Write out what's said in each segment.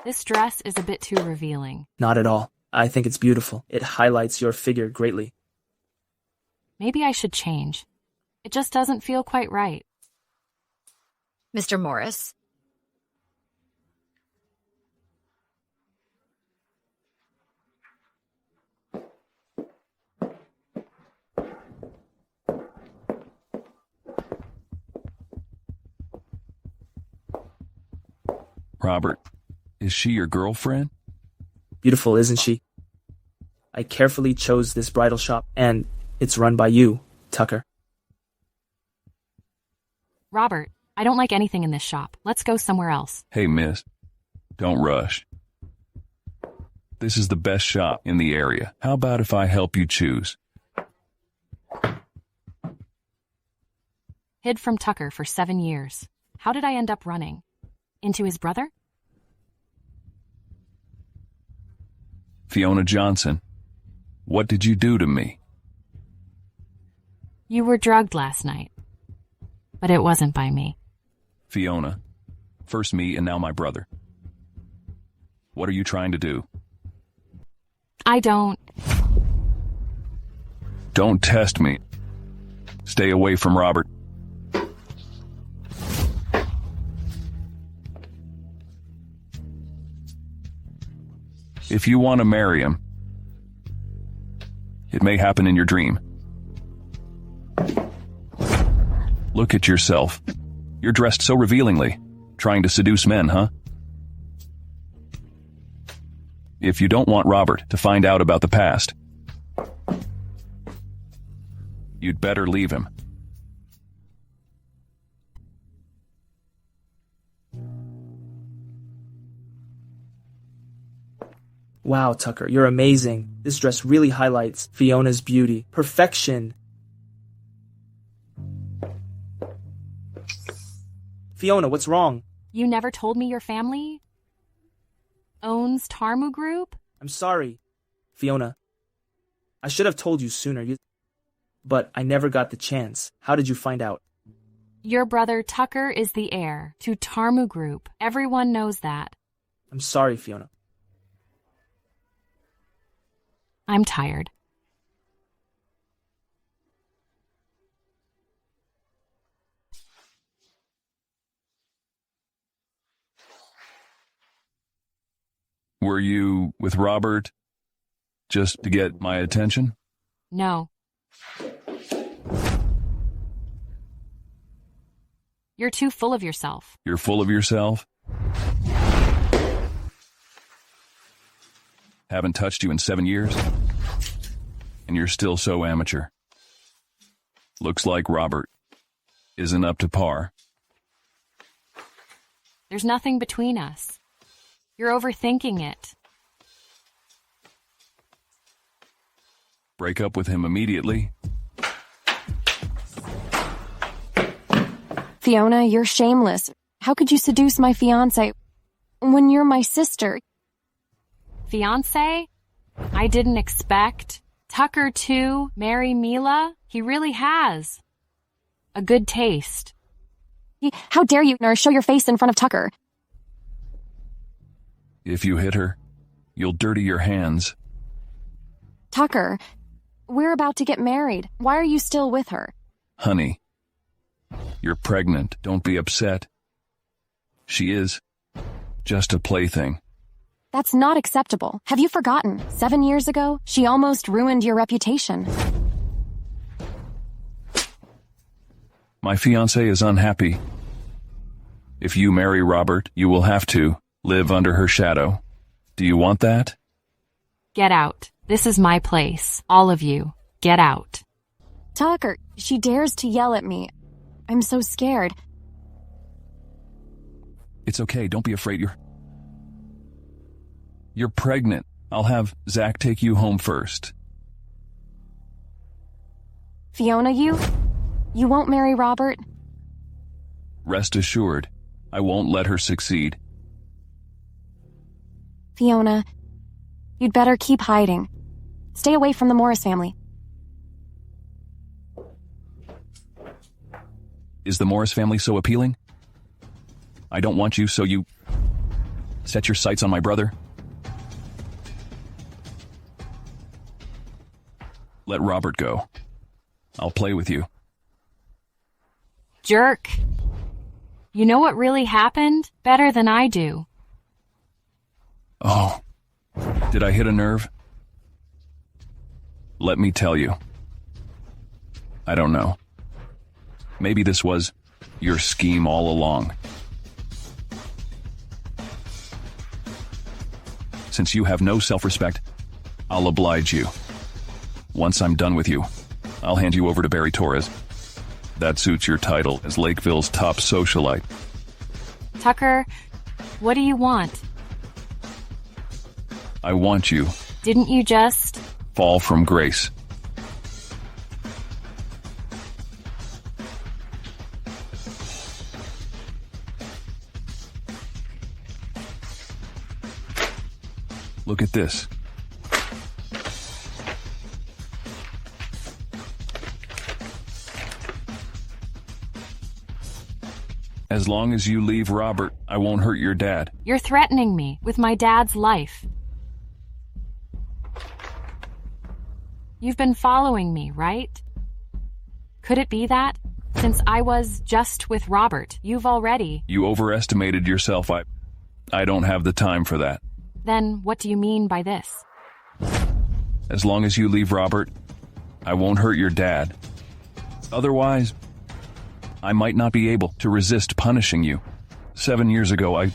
This dress is a bit too revealing. Not at all. I think it's beautiful. It highlights your figure greatly. Maybe I should change. It just doesn't feel quite right. Mr. Morris? Robert, is she your girlfriend? Beautiful, isn't she? I carefully chose this bridal shop, and it's run by you, Tucker. Robert, I don't like anything in this shop. Let's go somewhere else. Hey, miss, don't rush. This is the best shop in the area. How about if I help you choose? Hid from Tucker for 7 years. How did I end up running? Into his brother? Fiona Johnson, what did you do to me? You were drugged last night. But it wasn't by me. Fiona, first me and now my brother. What are you trying to do? I don't... Don't test me. Stay away from Robert. If you want to marry him, it may happen in your dream. Look at yourself. You're dressed so revealingly. Trying to seduce men, huh? If you don't want Robert to find out about the past, you'd better leave him. Wow, Tucker, you're amazing. This dress really highlights Fiona's beauty. Perfection. Fiona, what's wrong? You never told me your family owns Tarmu Group? I'm sorry, Fiona. I should have told you sooner, but I never got the chance. How did you find out? Your brother Tucker is the heir to Tarmu Group. Everyone knows that. I'm sorry, Fiona. I'm tired. Were you with Robert just to get my attention? No. You're too full of yourself. You're full of yourself? Haven't touched you in 7 years? And you're still so amateur. Looks like Robert isn't up to par. There's nothing between us. You're overthinking it. Break up with him immediately. Fiona, you're shameless. How could you seduce my fiancé when you're my sister? Fiancé? I didn't expect. Tucker to marry Mila? He really has. A good taste. How dare you show your face in front of Tucker? If you hit her, you'll dirty your hands. Tucker, we're about to get married. Why are you still with her? Honey, you're pregnant. Don't be upset. She is just a plaything. That's not acceptable. Have you forgotten? 7 years ago, she almost ruined your reputation. My fiancé is unhappy. If you marry Robert, you will have to live under her shadow. Do you want that? Get out. This is my place. All of you, get out. Tucker, she dares to yell at me. I'm so scared. It's okay. Don't be afraid. You're pregnant. I'll have Zach take you home first. Fiona, you won't marry Robert? Rest assured, I won't let her succeed. Fiona, you'd better keep hiding. Stay away from the Morris family. Is the Morris family so appealing? I don't want you, so you... Set your sights on my brother? Let Robert go. I'll play with you. Jerk. You know what really happened? Better than I do. Oh, did I hit a nerve? Let me tell you. I don't know. Maybe this was your scheme all along. Since you have no self-respect, I'll oblige you. Once I'm done with you, I'll hand you over to Barry Torres. That suits your title as Lakeville's top socialite. Tucker, what do you want? I want you. Didn't you just... Fall from grace. Look at this. As long as you leave Robert, I won't hurt your dad. You're threatening me with my dad's life. You've been following me, right? Could it be that? Since I was just with Robert, you've already... You overestimated yourself. I don't have the time for that. Then what do you mean by this? As long as you leave Robert, I won't hurt your dad. Otherwise, I might not be able to resist punishing you. 7 years ago,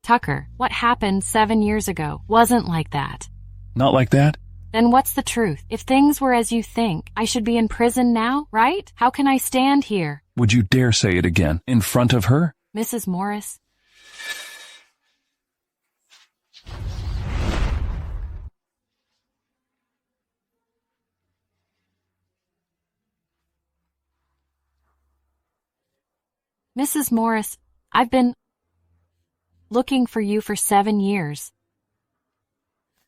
Tucker, what happened 7 years ago wasn't like that. Not like that? Then what's the truth? If things were as you think, I should be in prison now, right? How can I stand here? Would you dare say it again, in front of her? Mrs. Morris? Mrs. Morris, I've been looking for you for 7 years.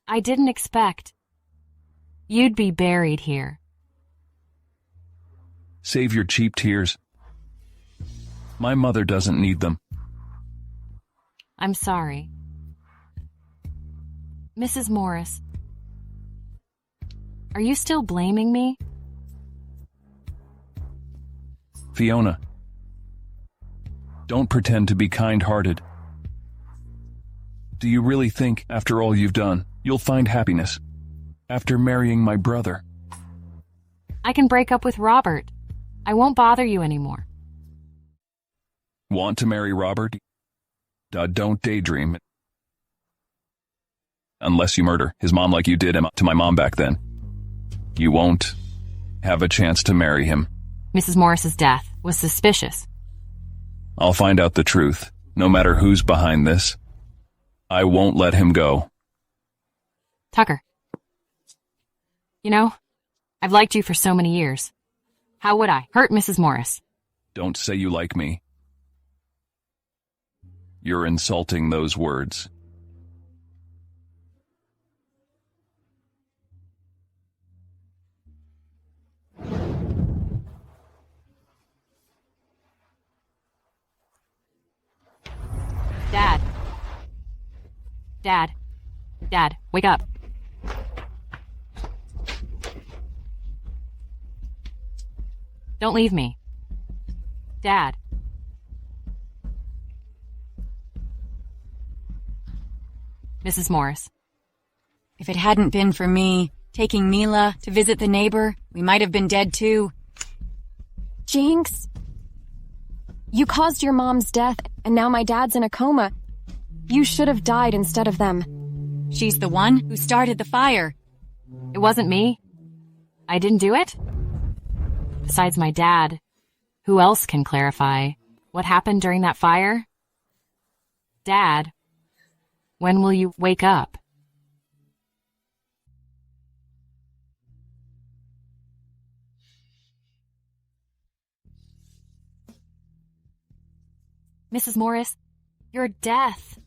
I didn't expect you'd be buried here. Save your cheap tears. My mother doesn't need them. I'm sorry. Mrs. Morris, are you still blaming me? Fiona, don't pretend to be kind-hearted. Do you really think, after all you've done, you'll find happiness after marrying my brother? I can break up with Robert. I won't bother you anymore. Want to marry Robert? Don't daydream. Unless you murder his mom like you did to my mom back then. You won't have a chance to marry him. Mrs. Morris's death was suspicious. I'll find out the truth, no matter who's behind this. I won't let him go. Tucker. You know, I've liked you for so many years. How would I hurt Mrs. Morris? Don't say you like me. You're insulting those words. Dad. Dad. Dad, wake up. Don't leave me. Dad. Mrs. Morris. If it hadn't been for me taking Mila to visit the neighbor, we might have been dead too. Jinx. You caused your mom's death, and now my dad's in a coma. You should have died instead of them. She's the one who started the fire. It wasn't me. I didn't do it. Besides my dad, who else can clarify what happened during that fire? Dad, when will you wake up? Mrs. Morris, your death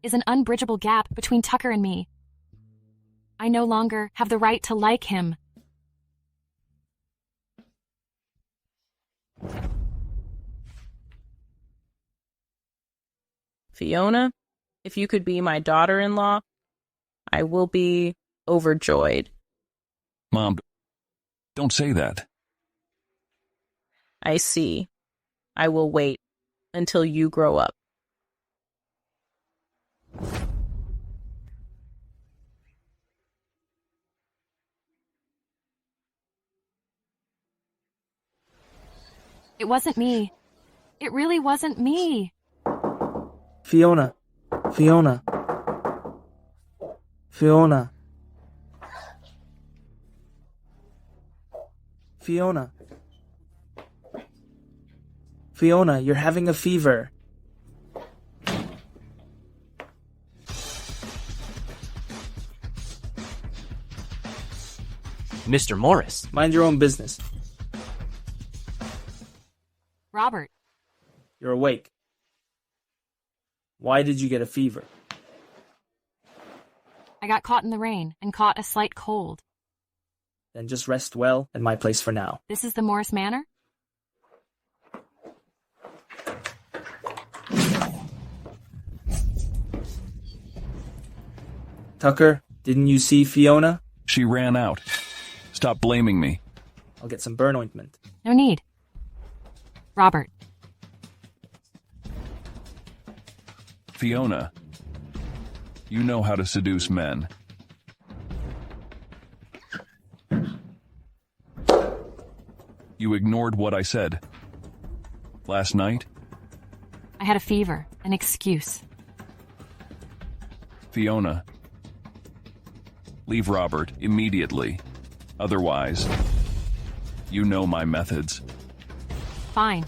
is an unbridgeable gap between Tucker and me. I no longer have the right to like him. Fiona, if you could be my daughter-in-law, I will be overjoyed. Mom, don't say that. I see. I will wait until you grow up. It wasn't me. It really wasn't me. Fiona. Fiona. Fiona. Fiona. Fiona, you're having a fever. Mr. Morris. Mind your own business. Robert, You're awake. Why did you get a fever? I got caught in the rain and caught a slight cold. Then just rest well at my place for now. This is the Morris Manor? Tucker, didn't you see Fiona? She ran out. Stop blaming me. I'll get some burn ointment. No need. Robert, Fiona, you know how to seduce men. You ignored what I said. Last night, I had a fever, an excuse. Fiona, leave Robert immediately. Otherwise, you know my methods. Fine.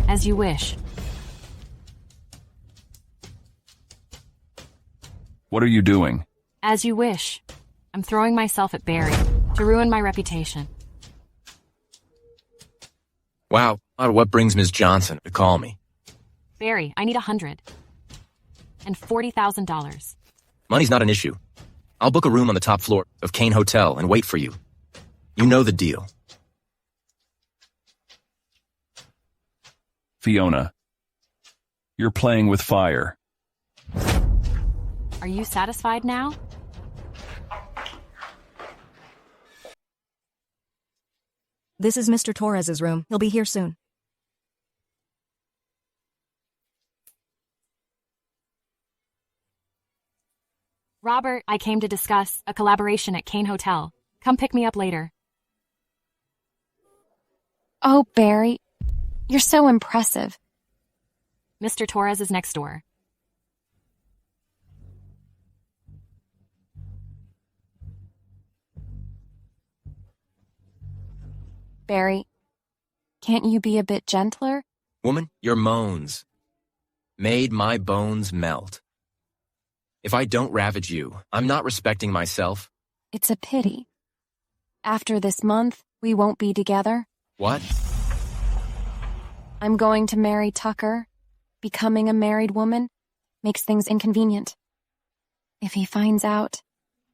As you wish. What are you doing? As you wish. I'm throwing myself at Barry to ruin my reputation. Wow, what brings Ms. Johnson to call me? Barry, I need $100. And $40,000. Money's not an issue. I'll book a room on the top floor of Kane Hotel and wait for you. You know the deal. Fiona, you're playing with fire. Are you satisfied now? This is Mr. Torres's room. He'll be here soon. Robert, I came to discuss a collaboration at Kane Hotel. Come pick me up later. Oh, Barry, you're so impressive. Mr. Torres is next door. Barry, can't you be a bit gentler? Woman, your moans made my bones melt. If I don't ravage you, I'm not respecting myself. It's a pity. After this month, we won't be together. What? I'm going to marry Tucker. Becoming a married woman makes things inconvenient. If he finds out...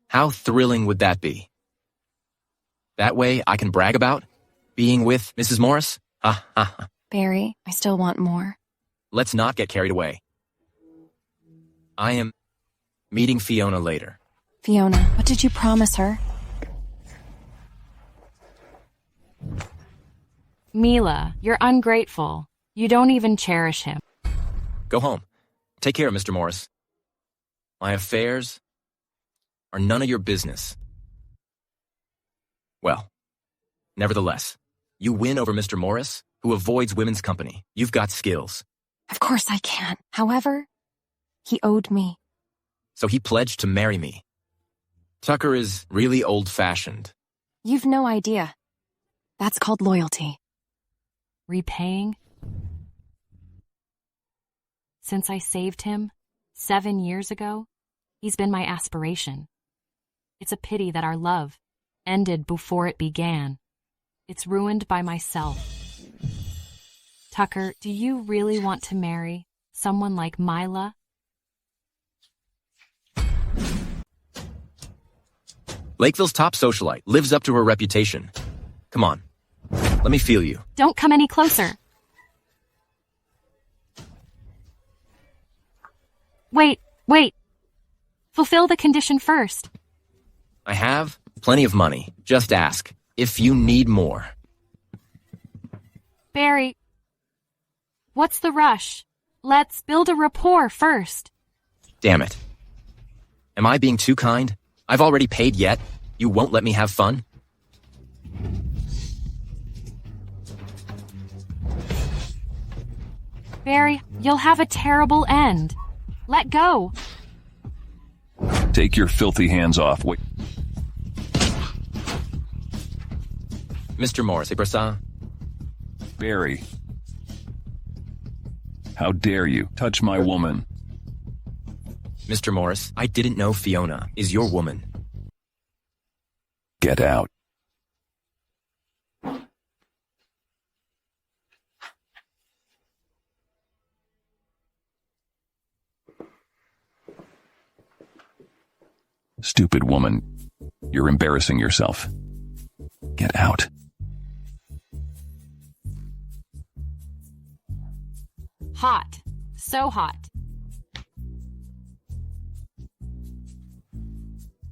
How thrilling would that be? That way I can brag about being with Mrs. Morris? Ha ha ha. Barry, I still want more. Let's not get carried away. I am meeting Fiona later. Fiona, what did you promise her? Mila, you're ungrateful. You don't even cherish him. Go home. Take care of Mr. Morris. My affairs are none of your business. Well, nevertheless, you win over Mr. Morris, who avoids women's company. You've got skills. Of course I can. However, he owed me. So he pledged to marry me. Tucker is really old-fashioned. You've no idea. That's called loyalty. Repaying? Since I saved him 7 years ago, he's been my aspiration. It's a pity that our love ended before it began. It's ruined by myself. Tucker, do you really want to marry someone like Mila? Lakeville's top socialite lives up to her reputation. Come on, let me feel you. Don't come any closer. Wait. Fulfill the condition first. I have plenty of money. Just ask if you need more. Barry, what's the rush? Let's build a rapport first. Damn it. Am I being too kind? I've already paid yet. You won't let me have fun? Barry, you'll have a terrible end. Let go. Take your filthy hands off. Wait. Mr. Morris, ça? Barry. How dare you touch my woman? Mr. Morris, I didn't know Fiona is your woman. Get out. Stupid woman. You're embarrassing yourself. Get out. Hot. So hot.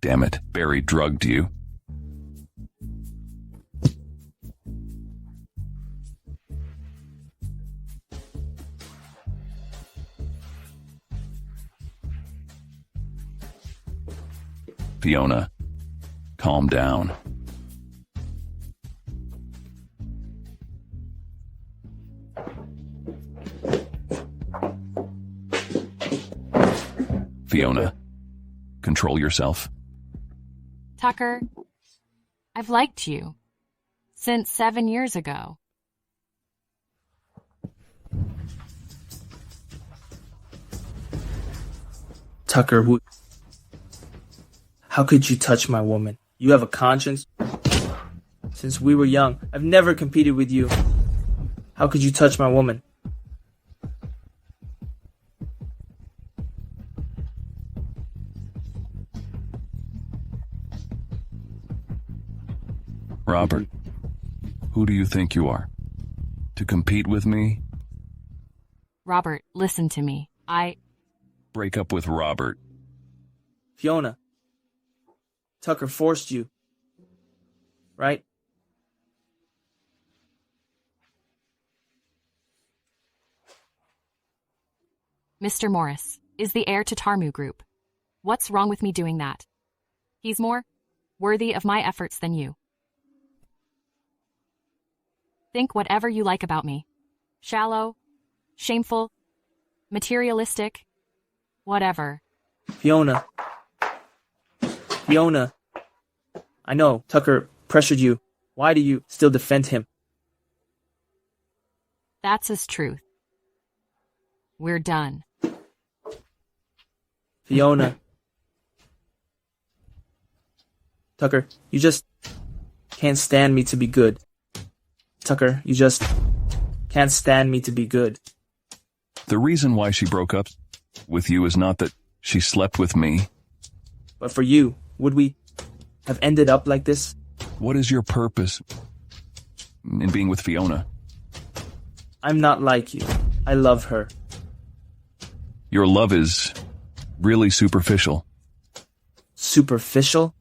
Damn it, Barry drugged you. Fiona, calm down. Fiona, control yourself. Tucker, I've liked you since 7 years ago. Tucker, how could you touch my woman? You have a conscience? Since we were young, I've never competed with you. How could you touch my woman? Robert, who do you think you are? To compete with me? Robert, listen to me. Break up with Robert. Fiona, Tucker forced you, right? Mr. Morris is the heir to Tarmu Group. What's wrong with me doing that? He's more worthy of my efforts than you. Think whatever you like about me. Shallow, shameful, materialistic, whatever. Fiona, I know Tucker pressured you. Why do you still defend him? That's his truth. We're done. Fiona. Tucker, you just can't stand me to be good. Tucker, you just can't stand me to be good. The reason why she broke up with you is not that she slept with me. But for you, would we have ended up like this? What is your purpose in being with Fiona? I'm not like you. I love her. Your love is really superficial. Superficial?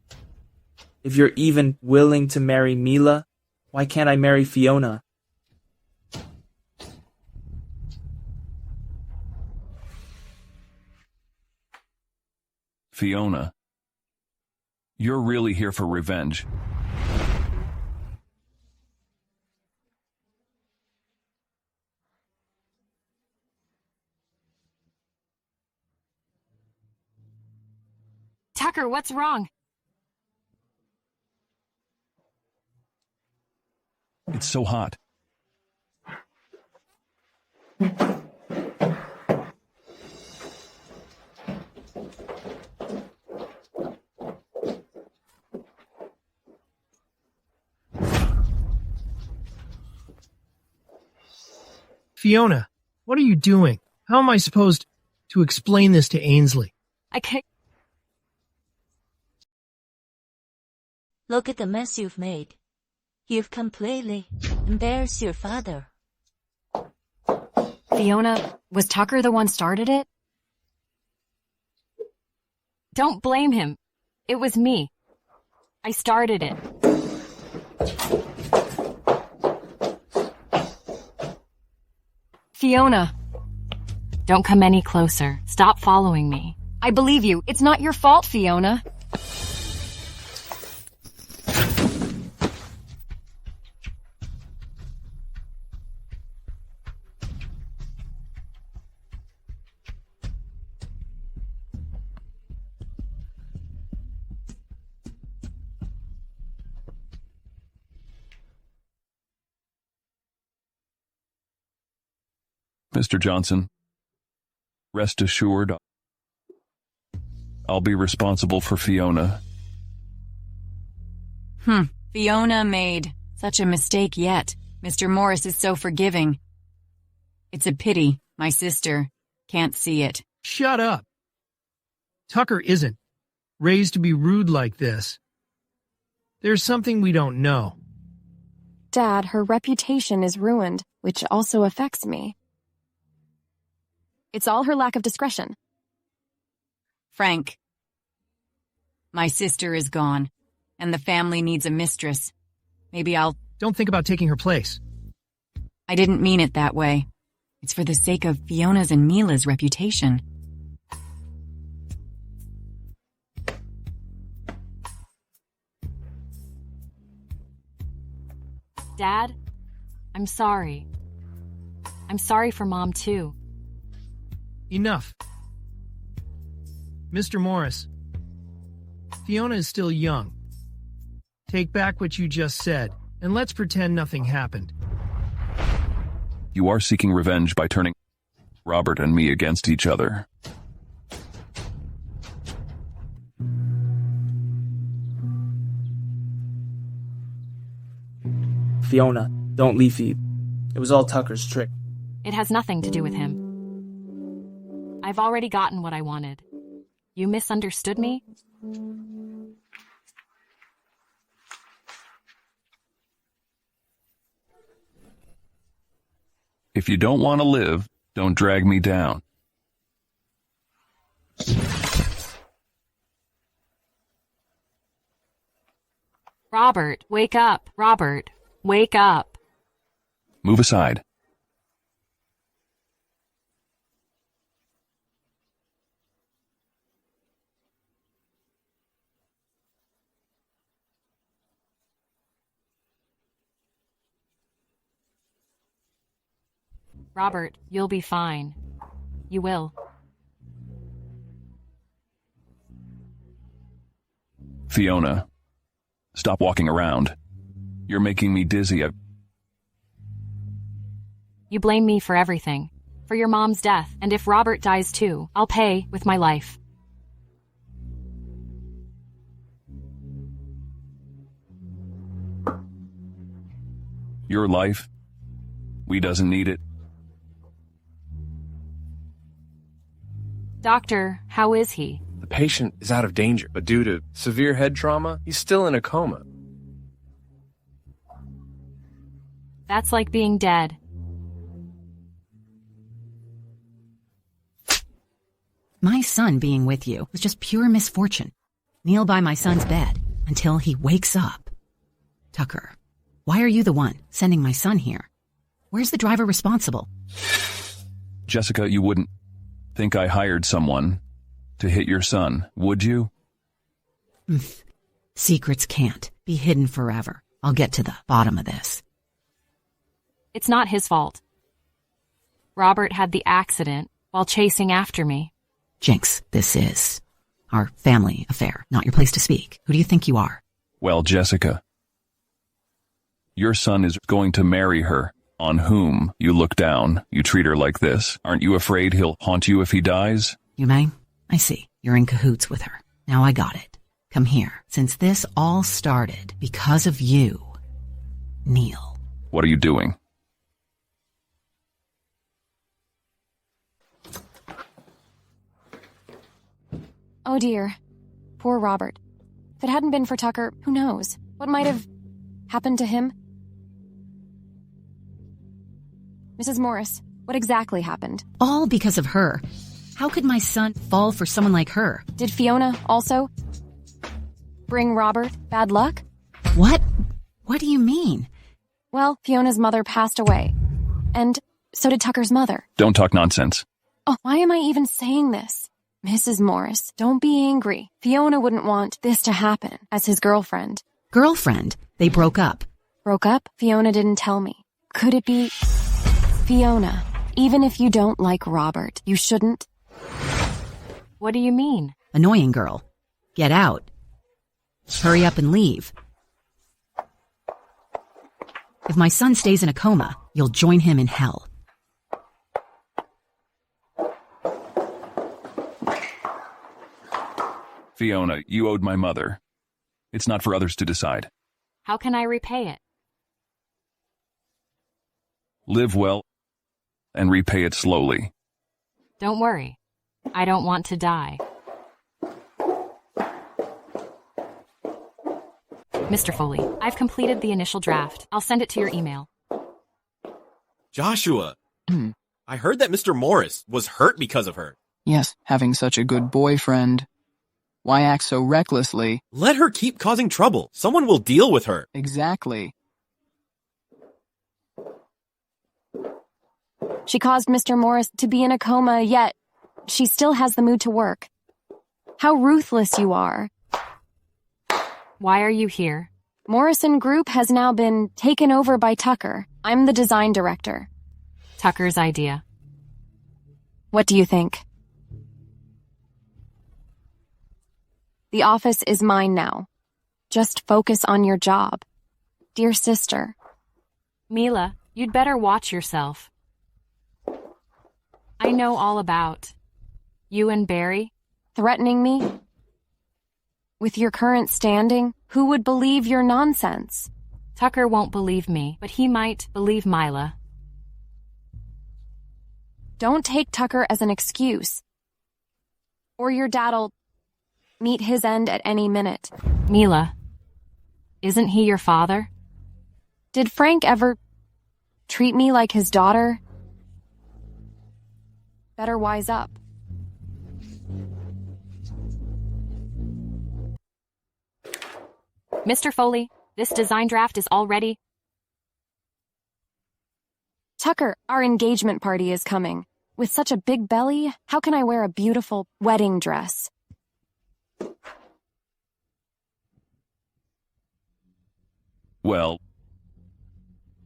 If you're even willing to marry Mila, why can't I marry Fiona? Fiona, you're really here for revenge. Tucker, what's wrong? It's so hot. Fiona, what are you doing? How am I supposed to explain this to Ainsley? I can't. Look at the mess you've made. You've completely embarrassed your father. Fiona, was Tucker the one started it? Don't blame him. It was me. I started it. Fiona. Don't come any closer. Stop following me. I believe you. It's not your fault, Fiona. Mr. Johnson, rest assured, I'll be responsible for Fiona. Fiona made such a mistake yet. Mr. Morris is so forgiving. It's a pity my sister can't see it. Shut up. Tucker isn't raised to be rude like this. There's something we don't know. Dad, her reputation is ruined, which also affects me. It's all her lack of discretion. Frank, my sister is gone, and the family needs a mistress. Maybe Don't think about taking her place. I didn't mean it that way. It's for the sake of Fiona's and Mila's reputation. Dad, I'm sorry. I'm sorry for Mom, too. Enough. Mr. Morris, Fiona is still young. Take back what you just said, and let's pretend nothing happened. You are seeking revenge by turning Robert and me against each other. Fiona, don't leave Phoebe. It was all Tucker's trick. It has nothing to do with him. I've already gotten what I wanted. You misunderstood me? If you don't want to live, don't drag me down. Robert, wake up. Robert, wake up. Move aside. Robert, you'll be fine. You will. Fiona, stop walking around. You're making me dizzy. You blame me for everything. For your mom's death, and if Robert dies too, I'll pay with my life. Your life? We doesn't need it. Doctor, how is he? The patient is out of danger, but due to severe head trauma, he's still in a coma. That's like being dead. My son being with you was just pure misfortune. Kneel by my son's bed until he wakes up. Tucker, why are you the one sending my son here? Where's the driver responsible? Jessica, you wouldn't think I hired someone to hit your son, would you? Secrets can't be hidden forever. I'll get to the bottom of this. It's not his fault. Robert had the accident while chasing after me. Jinx, this is our family affair, not your place to speak. Who do you think you are? Well, Jessica, your son is going to marry her, on whom you look down. You treat her like this. Aren't you afraid he'll haunt you if he dies? You may. I see. You're in cahoots with her. Now I got it. Come here. Since this all started because of you, kneel. What are you doing? Oh dear. Poor Robert. If it hadn't been for Tucker, who knows? What might have happened to him? Mrs. Morris, what exactly happened? All because of her. How could my son fall for someone like her? Did Fiona also bring Robert bad luck? What? What do you mean? Well, Fiona's mother passed away. And so did Tucker's mother. Don't talk nonsense. Oh, why am I even saying this? Mrs. Morris, don't be angry. Fiona wouldn't want this to happen as his girlfriend. Girlfriend? They broke up. Broke up? Fiona didn't tell me. Could it be Fiona? Even if you don't like Robert, you shouldn't. What do you mean? Annoying girl. Get out. Hurry up and leave. If my son stays in a coma, you'll join him in hell. Fiona, you owed my mother. It's not for others to decide. How can I repay it? Live well and repay it slowly. Don't worry. I don't want to die. Mr. Foley, I've completed the initial draft. I'll send it to your email. Joshua, I heard that Mr. Morris was hurt because of her. Yes, having such a good boyfriend. Why act so recklessly? Let her keep causing trouble. Someone will deal with her. Exactly. She caused Mr. Morris to be in a coma, yet she still has the mood to work. How ruthless you are. Why are you here? Morrison Group has now been taken over by Tucker. I'm the design director. Tucker's idea. What do you think? The office is mine now. Just focus on your job. Dear sister. Mila, you'd better watch yourself. I know all about you and Barry. Threatening me? With your current standing, who would believe your nonsense? Tucker won't believe me, but he might believe Mila. Don't take Tucker as an excuse. Or your dad'll meet his end at any minute. Mila, isn't he your father? Did Frank ever treat me like his daughter? Better wise up. Mr. Foley, this design draft is all ready. Tucker, our engagement party is coming. With such a big belly, how can I wear a beautiful wedding dress? Well,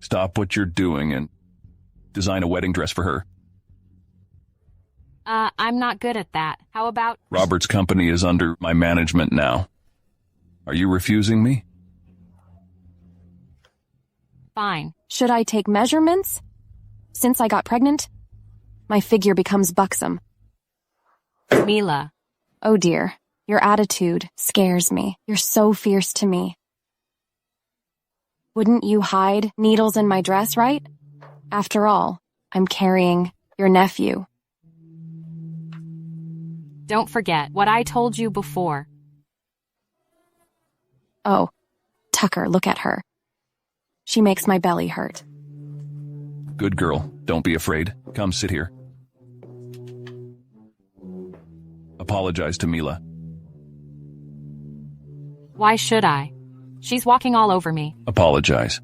stop what you're doing and design a wedding dress for her. I'm not good at that. How about... Robert's company is under my management now. Are you refusing me? Fine. Should I take measurements? Since I got pregnant, my figure becomes buxom. Mila. Oh dear, your attitude scares me. You're so fierce to me. Wouldn't you hide needles in my dress, right? After all, I'm carrying your nephew. Don't forget what I told you before. Oh, Tucker, look at her. She makes my belly hurt. Good girl. Don't be afraid. Come sit here. Apologize to Mila. Why should I? She's walking all over me. Apologize.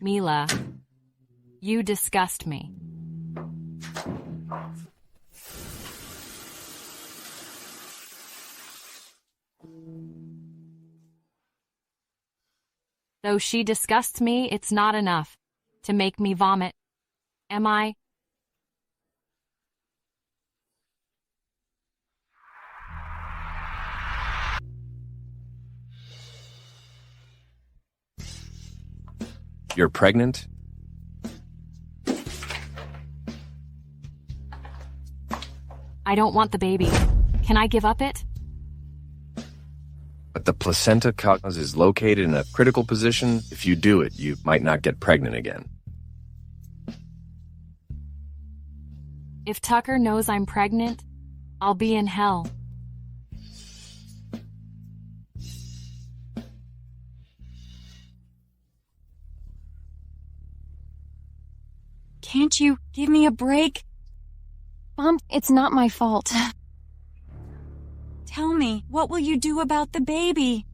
Mila, you disgust me. Though she disgusts me, it's not enough to make me vomit. Am I? You're pregnant? I don't want the baby. Can I give up it? But the placenta cause is located in a critical position. If you do it, you might not get pregnant again. If Tucker knows I'm pregnant, I'll be in hell. Can't you give me a break? Mom, it's not my fault. Tell me, what will you do about the baby?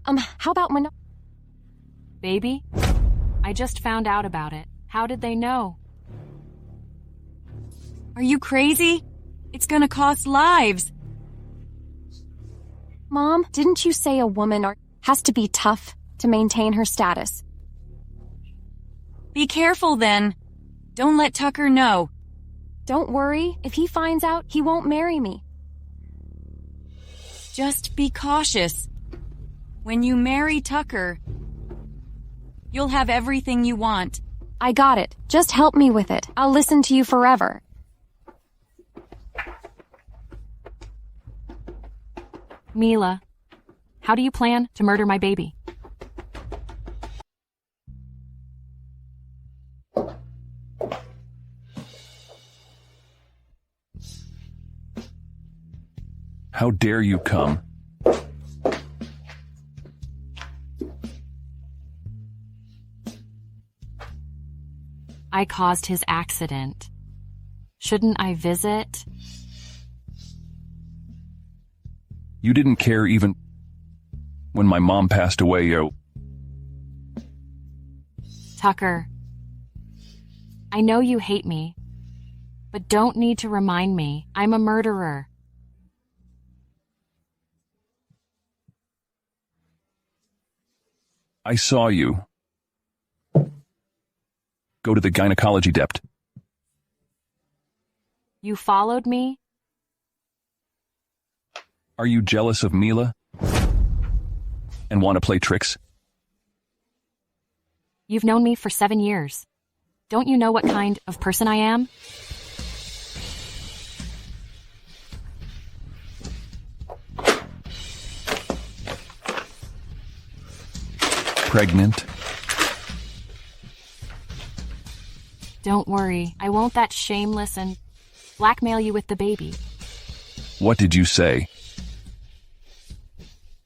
How about when... Baby? I just found out about it. How did they know? Are you crazy? It's gonna cost lives. Mom, didn't you say a woman has to be tough to maintain her status? Be careful then. Don't let Tucker know. Don't worry. If he finds out, he won't marry me. Just be cautious. When you marry Tucker, you'll have everything you want. I got it. Just help me with it. I'll listen to you forever. Mila, how do you plan to murder my baby? How dare you come? I caused his accident. Shouldn't I visit? You didn't care even when my mom passed away, yo. Tucker, I know you hate me, but don't need to remind me I'm a murderer. I saw you go to the gynecology depot. You followed me? Are you jealous of Mila? And want to play tricks? You've known me for 7 years. Don't you know what kind of person I am? Pregnant? Don't worry, I won't that shameless and blackmail you with the baby. What did you say?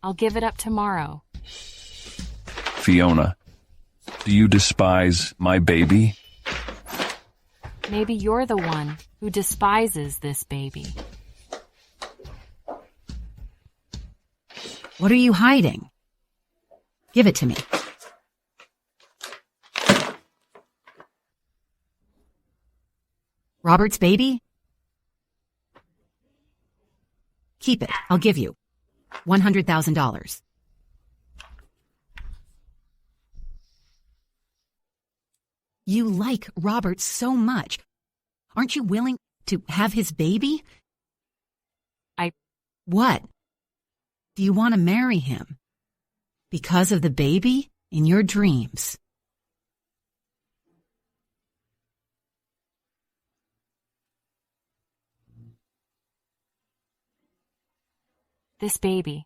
I'll give it up tomorrow. Fiona, do you despise my baby? Maybe you're the one who despises this baby. What are you hiding? Give it to me. Robert's baby? Keep it. I'll give you $100,000. You like Robert so much. Aren't you willing to have his baby? What? Do you want to marry him? Because of the baby in your dreams? This baby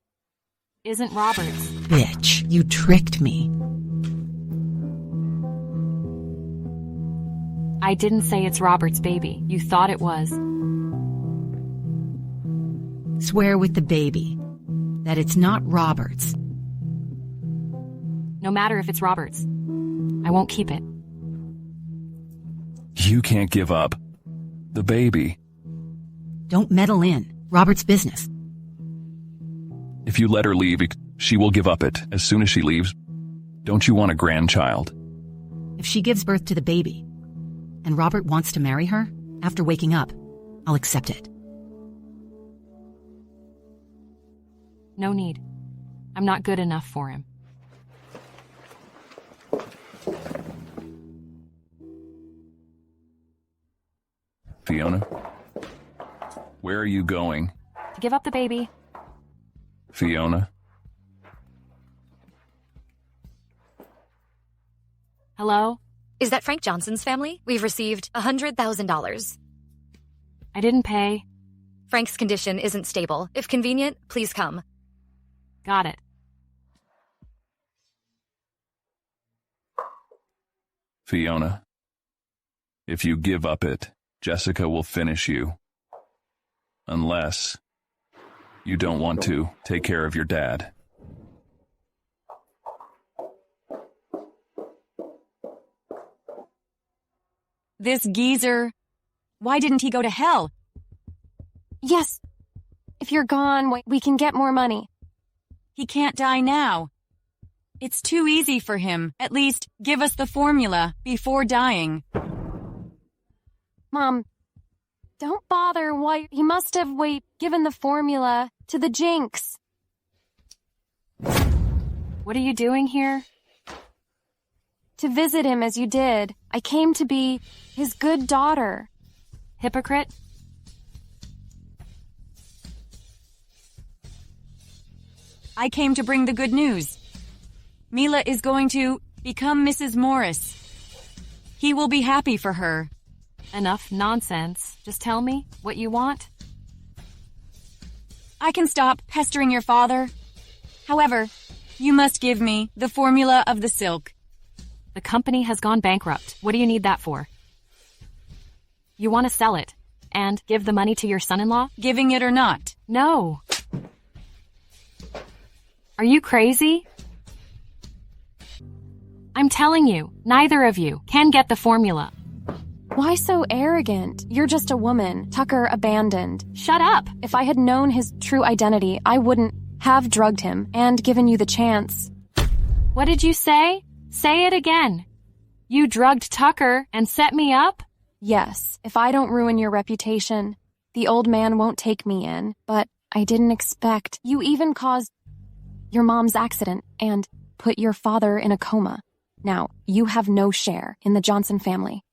isn't Robert's. Bitch, you tricked me. I didn't say it's Robert's baby. You thought it was. Swear with the baby that it's not Robert's. No matter if it's Robert's, I won't keep it. You can't give up the baby. Don't meddle in Robert's business. If you let her leave, she will give up it as soon as she leaves. Don't you want a grandchild? If she gives birth to the baby, and Robert wants to marry her, after waking up, I'll accept it. No need. I'm not good enough for him. Fiona, where are you going? To give up the baby. Fiona? Hello? Is that Frank Johnson's family? We've received $100,000. I didn't pay. Frank's condition isn't stable. If convenient, please come. Got it. Fiona, if you give up it, Jessica will finish you. Unless you don't want to take care of your dad. This geezer... Why didn't he go to hell? Yes. If you're gone, we can get more money. He can't die now. It's too easy for him. At least, give us the formula before dying. Mom, don't bother. Why? He must have, given the formula to the Jinx. What are you doing here? To visit him as you did. I came to be his good daughter. Hypocrite? I came to bring the good news. Mila is going to become Mrs. Morris. He will be happy for her. Enough nonsense. Just tell me what you want. I can stop pestering your father. However, you must give me the formula of the silk. The company has gone bankrupt. What do you need that for? You want to sell it and give the money to your son-in-law? Giving it or not? No. Are you crazy? I'm telling you, neither of you can get the formula. Why so arrogant? You're just a woman. Tucker abandoned. Shut up. If I had known his true identity, I wouldn't have drugged him and given you the chance. What did you say? Say it again. You drugged Tucker and set me up? Yes, if I don't ruin your reputation, the old man won't take me in. But I didn't expect. You even caused your mom's accident and put your father in a coma. Now, you have no share in the Johnson family.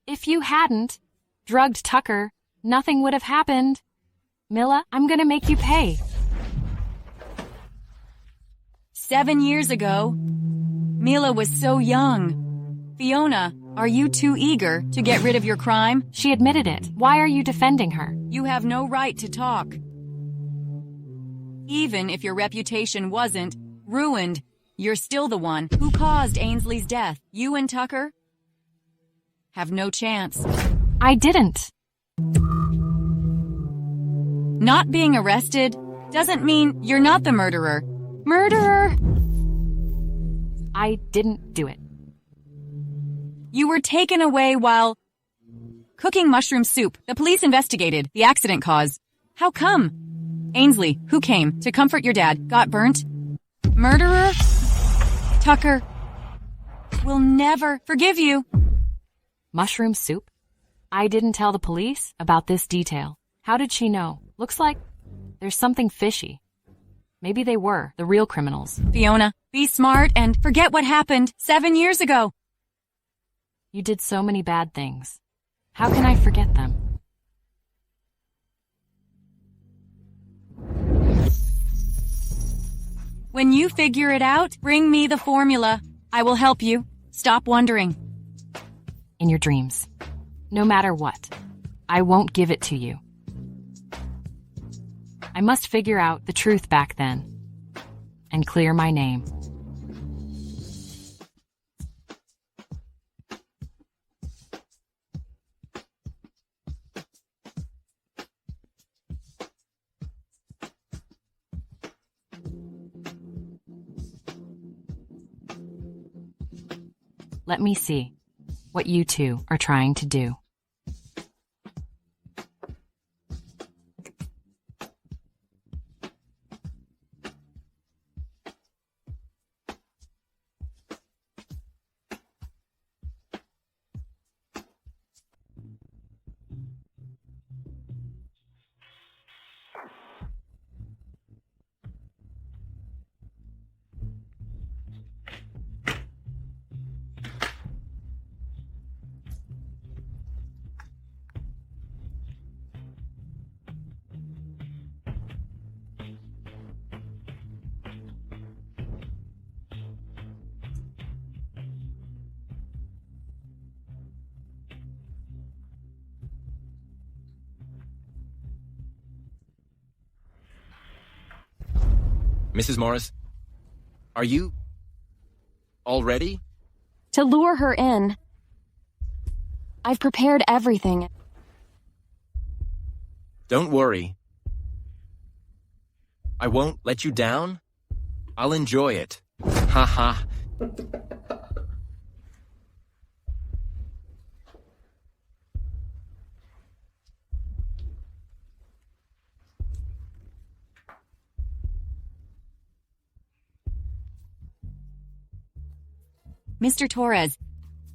If you hadn't drugged Tucker, nothing would have happened. Mila, I'm gonna make you pay. 7 years ago, Mila was so young. Fiona, are you too eager to get rid of your crime? She admitted it. Why are you defending her? You have no right to talk. Even if your reputation wasn't ruined, you're still the one who caused Ainsley's death. You and Tucker have no chance. I didn't. Not being arrested doesn't mean you're not the murderer. Murderer! I didn't do it. You were taken away while cooking mushroom soup. The police investigated the accident cause. How come? Ainsley, who came to comfort your dad, got burnt? Murderer? Tucker will never forgive you. Mushroom soup? I didn't tell the police about this detail. How did she know? Looks like there's something fishy. Maybe they were the real criminals. Fiona, be smart and forget what happened 7 years ago. You did so many bad things. How can I forget them? When you figure it out, bring me the formula. I will help you. Stop wondering. In your dreams. No matter what. I won't give it to you. I must figure out the truth back then. And clear my name. Let me see what you two are trying to do. Mrs. Morris, are you all ready? To lure her in. I've prepared everything. Don't worry. I won't let you down. I'll enjoy it. Ha ha. Mr. Torres,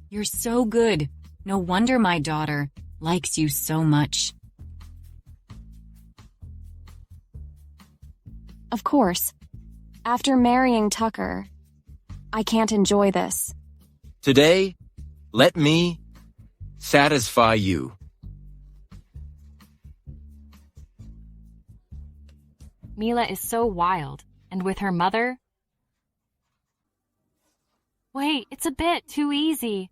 you're so good. No wonder my daughter likes you so much. Of course. After marrying Tucker, I can't enjoy this. Today, let me satisfy you. Mila is so wild, and with her mother... Wait, it's a bit too easy.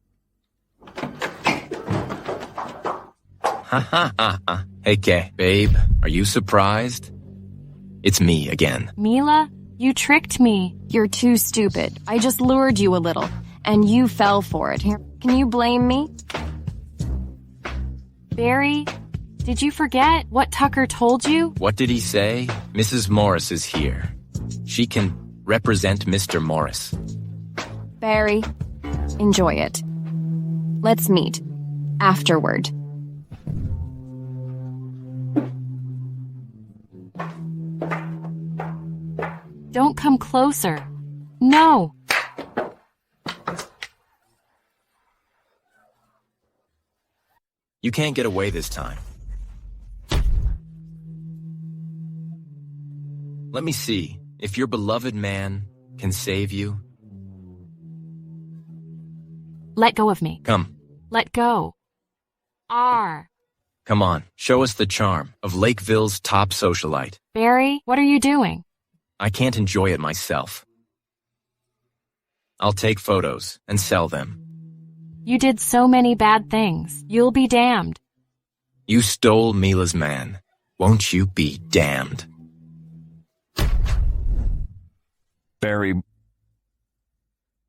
Ha ha ha ha. Hey, Kay. Babe, are you surprised? It's me again. Mila, you tricked me. You're too stupid. I just lured you a little, and you fell for it. Here, can you blame me? Barry, did you forget what Tucker told you? What did he say? Mrs. Morris is here. She can represent Mr. Morris. Barry, enjoy it. Let's meet afterward. Don't come closer. No. You can't get away this time. Let me see if your beloved man can save you. Let go of me. Come. Let go. R. Come on, show us the charm of Lakeville's top socialite. Barry, what are you doing? I can't enjoy it myself. I'll take photos and sell them. You did so many bad things. You'll be damned. You stole Mila's man. Won't you be damned? Barry,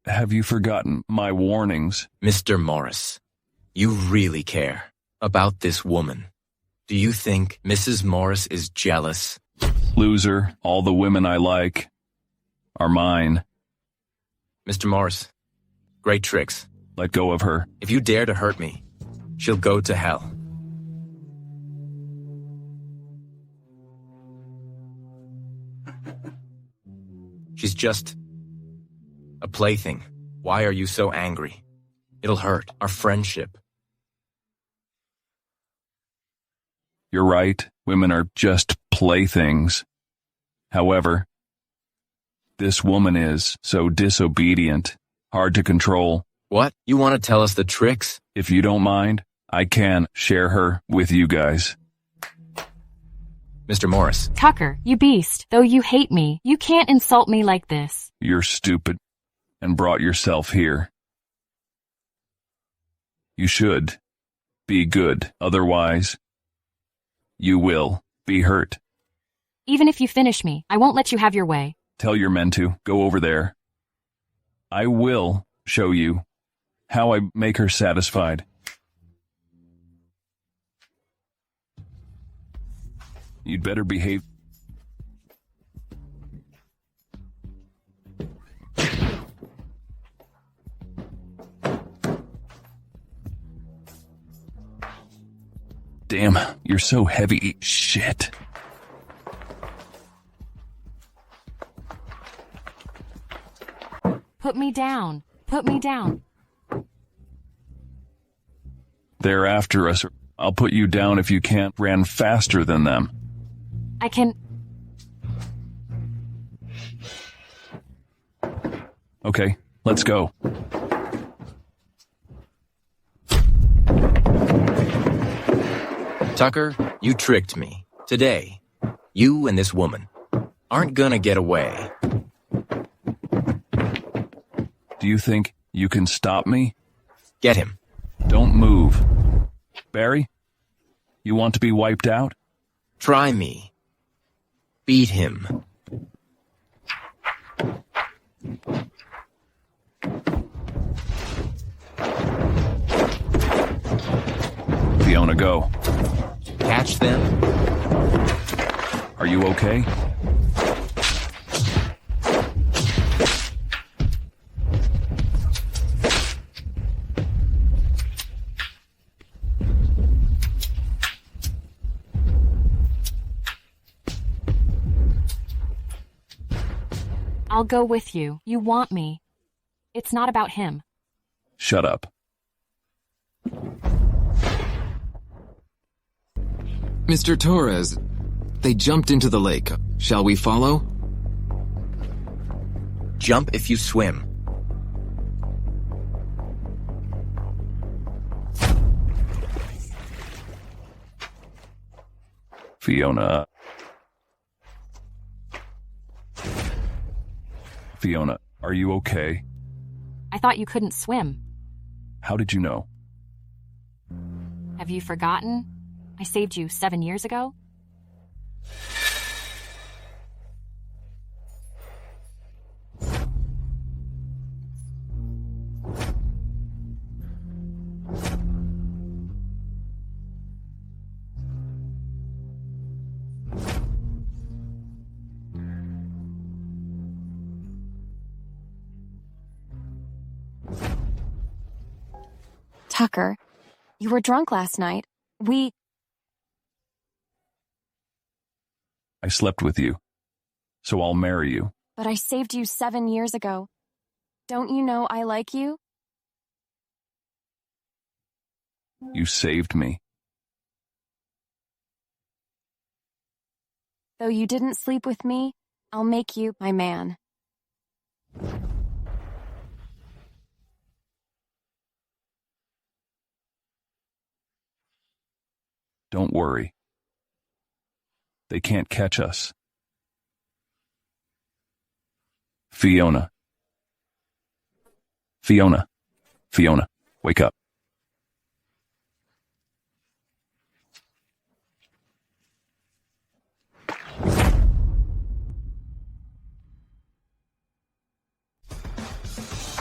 have you forgotten my warnings? Mr. Morris, you really care about this woman. Do you think Mrs. Morris is jealous? Loser, all the women I like are mine. Mr. Morris, great tricks. Let go of her. If you dare to hurt me, she'll go to hell. She's just a plaything. Why are you so angry? It'll hurt our friendship. You're right. Women are just playthings. However, this woman is so disobedient, hard to control. What? You want to tell us the tricks? If you don't mind, I can share her with you guys. Mr. Morris. Tucker, you beast. Though you hate me, you can't insult me like this. You're stupid and brought yourself here. You should be good. Otherwise, you will be hurt. Even if you finish me, I won't let you have your way. Tell your men to go over there. I will show you how I make her satisfied. You'd better behave. Damn, you're so heavy. Shit. Put me down. Put me down. They're after us. I'll put you down if you can't ran faster than them. I can... Okay, let's go. Tucker, you tricked me. Today, you and this woman aren't gonna get away. Do you think you can stop me? Get him. Don't move. Barry, you want to be wiped out? Try me. Beat him. Fiona, go. Catch them. Are you okay? I'll go with you. You want me. It's not about him. Shut up. Mr. Torres, they jumped into the lake. Shall we follow? Jump if you swim. Fiona. Fiona, are you okay? I thought you couldn't swim. How did you know? Have you forgotten? I saved you 7 years ago? Tucker, you were drunk last night. I slept with you, so I'll marry you. But I saved you 7 years ago. Don't you know I like you? You saved me. Though you didn't sleep with me, I'll make you my man. Don't worry. They can't catch us. Fiona. Fiona. Fiona, wake up.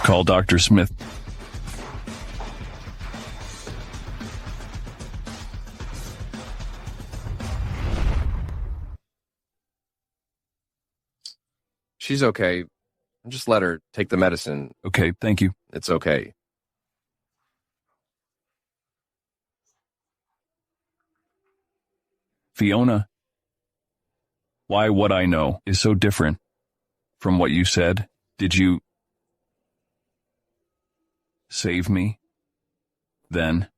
Call Dr. Smith. She's okay. Just let her take the medicine. Okay, thank you. It's okay. Fiona. Why what I know is so different from what you said. Did you save me? Then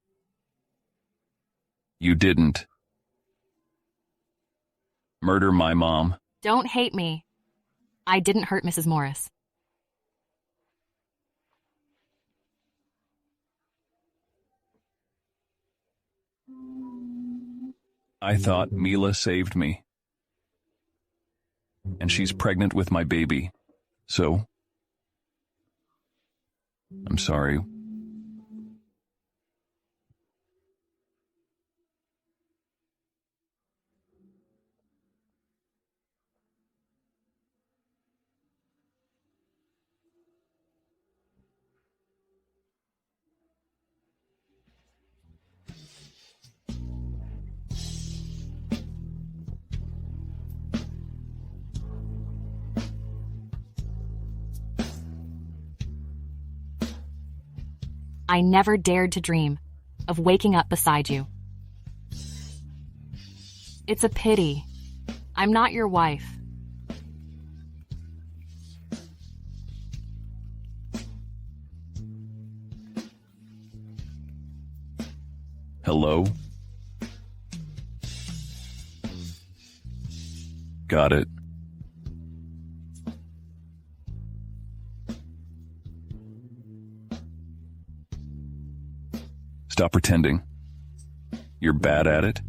you didn't murder my mom. Don't hate me. I didn't hurt Mrs. Morris. I thought Mila saved me. And she's pregnant with my baby. So, I'm sorry. I never dared to dream of waking up beside you. It's a pity. I'm not your wife. Hello? Got it. Stop pretending. You're bad at it.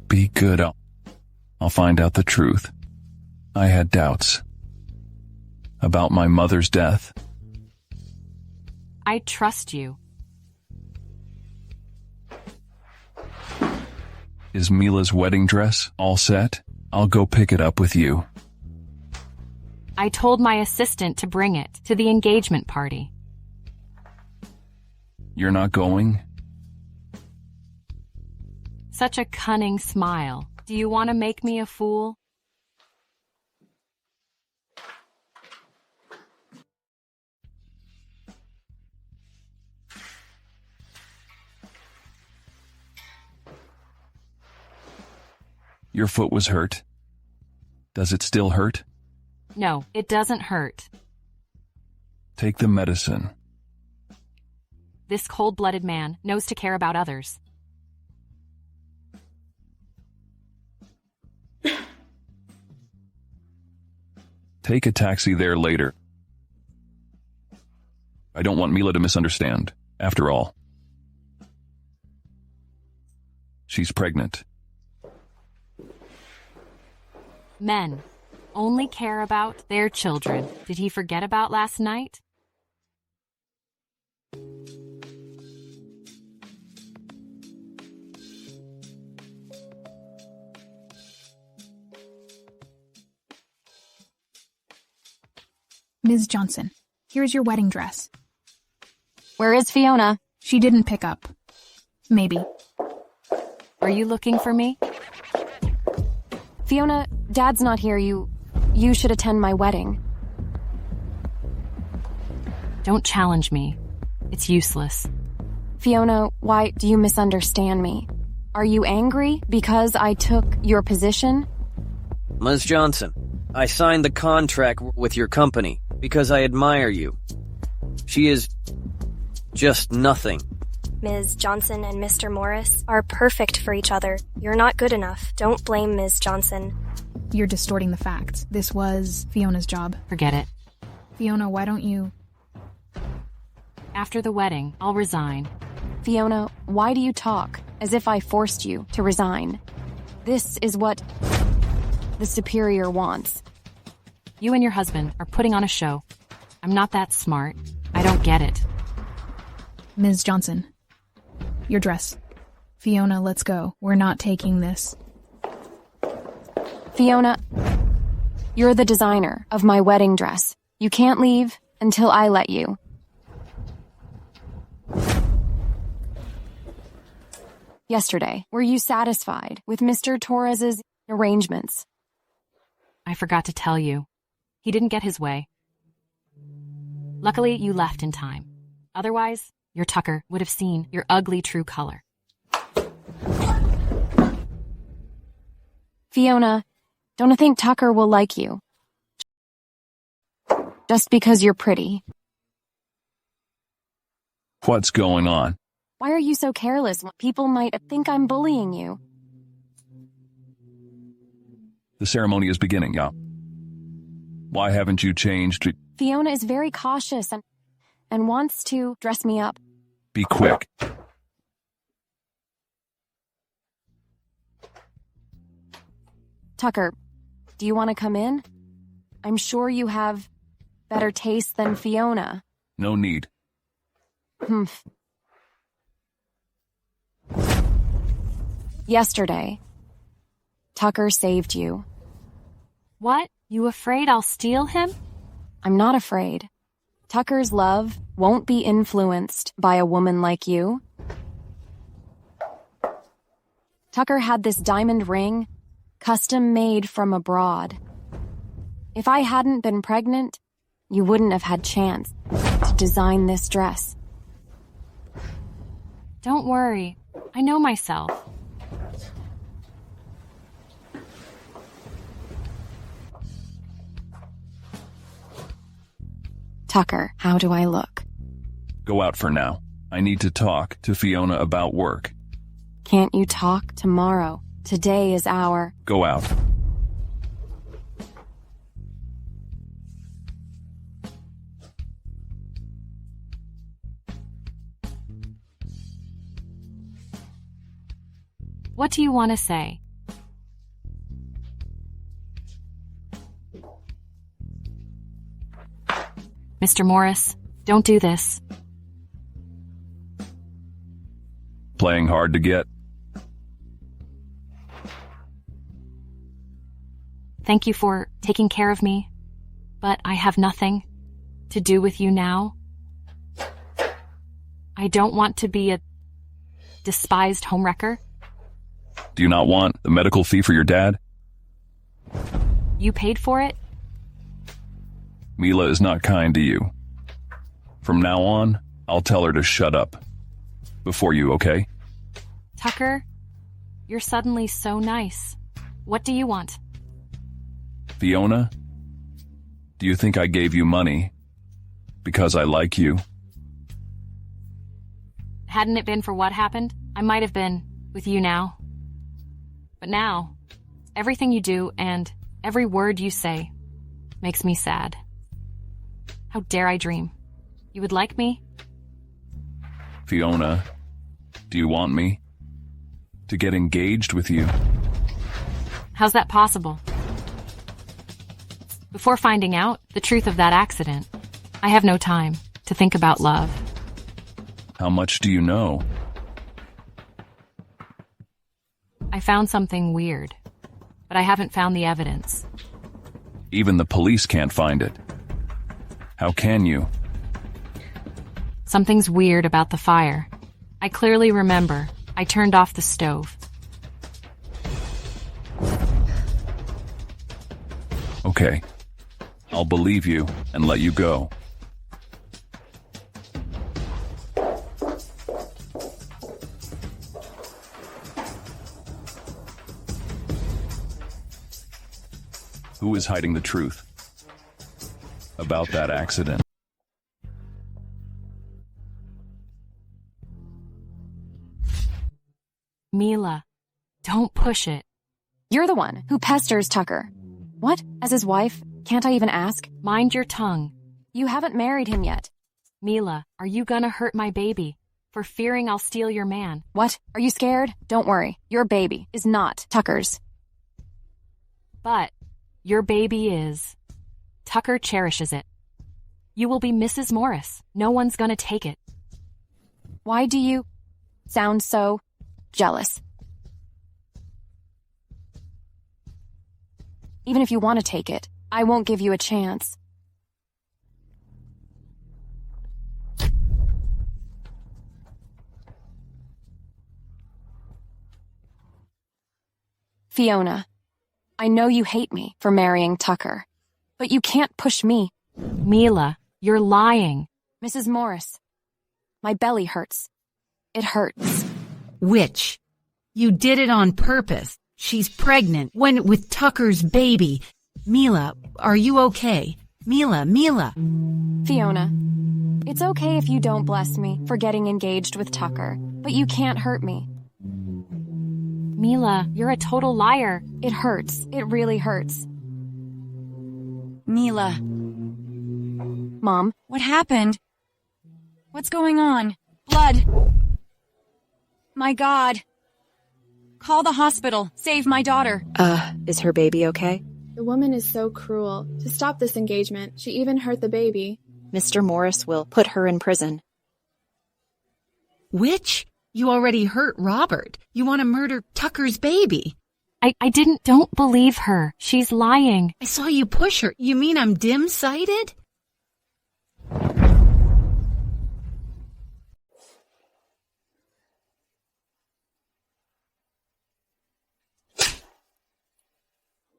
Be good. I'll find out the truth. I had doubts about my mother's death. I trust you. Is Mila's wedding dress all set? I'll go pick it up with you. I told my assistant to bring it to the engagement party. You're not going? Such a cunning smile. Do you want to make me a fool? Your foot was hurt. Does it still hurt? No, it doesn't hurt. Take the medicine. This cold-blooded man knows to care about others. Take a taxi there later. I don't want Mila to misunderstand. After all, she's pregnant. Men only care about their children. Did he forget about last night? Ms. Johnson, here's your wedding dress. Where is Fiona? She didn't pick up. Maybe. Are you looking for me? Fiona, Dad's not here. You should attend my wedding. Don't challenge me. It's useless. Fiona, why do you misunderstand me? Are you angry because I took your position? Ms. Johnson, I signed the contract with your company because I admire you. She is just nothing. Ms. Johnson and Mr. Morris are perfect for each other. You're not good enough. Don't blame Ms. Johnson. You're distorting the facts. This was Fiona's job. Forget it. Fiona, why don't you... After the wedding, I'll resign. Fiona, why do you talk as if I forced you to resign? This is what the superior wants. You and your husband are putting on a show. I'm not that smart. I don't get it. Ms. Johnson, your dress. Fiona, let's go. We're not taking this. Fiona, you're the designer of my wedding dress. You can't leave until I let you. Yesterday, were you satisfied with Mr. Torres's arrangements? I forgot to tell you. He didn't get his way. Luckily, you left in time. Otherwise, your Tucker would have seen your ugly true color. Fiona, don't think Tucker will like you. Just because you're pretty. What's going on? Why are you so careless? People might think I'm bullying you. The ceremony is beginning, yeah. Why haven't you changed? Fiona is very cautious and wants to dress me up. Be quick. Tucker, do you want to come in? I'm sure you have better taste than Fiona. No need. Yesterday, Tucker saved you. What? You afraid I'll steal him? I'm not afraid. Tucker's love won't be influenced by a woman like you. Tucker had this diamond ring, custom made from abroad. If I hadn't been pregnant, you wouldn't have had chance to design this dress. Don't worry. I know myself. Tucker, how do I look? Go out for now. I need to talk to Fiona about work. Can't you talk tomorrow? Today is our... Go out. What do you want to say? Mr. Morris, don't do this. Playing hard to get. Thank you for taking care of me, but I have nothing to do with you now. I don't want to be a despised homewrecker. Do you not want the medical fee for your dad? You paid for it? Mila is not kind to you. From now on, I'll tell her to shut up. Before you, okay? Tucker, you're suddenly so nice. What do you want? Fiona, do you think I gave you money because I like you? Hadn't it been for what happened, I might have been with you now. But now, everything you do and every word you say makes me sad. How dare I dream? You would like me? Fiona, do you want me to get engaged with you? How's that possible? Before finding out the truth of that accident, I have no time to think about love. How much do you know? I found something weird, but I haven't found the evidence. Even the police can't find it. How can you? Something's weird about the fire. I clearly remember I turned off the stove. Okay, I'll believe you and let you go. Who is hiding the truth about that accident? Mila, don't push it. You're the one who pesters Tucker. What? As his wife? Can't I even ask? Mind your tongue. You haven't married him yet. Mila, are you gonna hurt my baby for fearing I'll steal your man? What? Are you scared? Don't worry. Your baby is not Tucker's. But your baby is. Tucker cherishes it. You will be Mrs. Morris. No one's gonna take it. Why do you sound so jealous? Even if you want to take it, I won't give you a chance. Fiona, I know you hate me for marrying Tucker, but you can't push me. Mila, you're lying. Mrs. Morris, my belly hurts. It hurts. Witch, you did it on purpose. She's pregnant with Tucker's baby. Mila, are you okay? Mila. Fiona, it's okay if you don't bless me for getting engaged with Tucker, but you can't hurt me. Mila, you're a total liar. It hurts. It really hurts. Mila. Mom? What happened? What's going on? Blood. My God. Call the hospital. Save my daughter. Is her baby okay? The woman is so cruel. To stop this engagement, she even hurt the baby. Mr. Morris will put her in prison. Witch? You already hurt Robert. You want to murder Tucker's baby. Don't believe her. She's lying. I saw you push her. You mean I'm dim-sighted?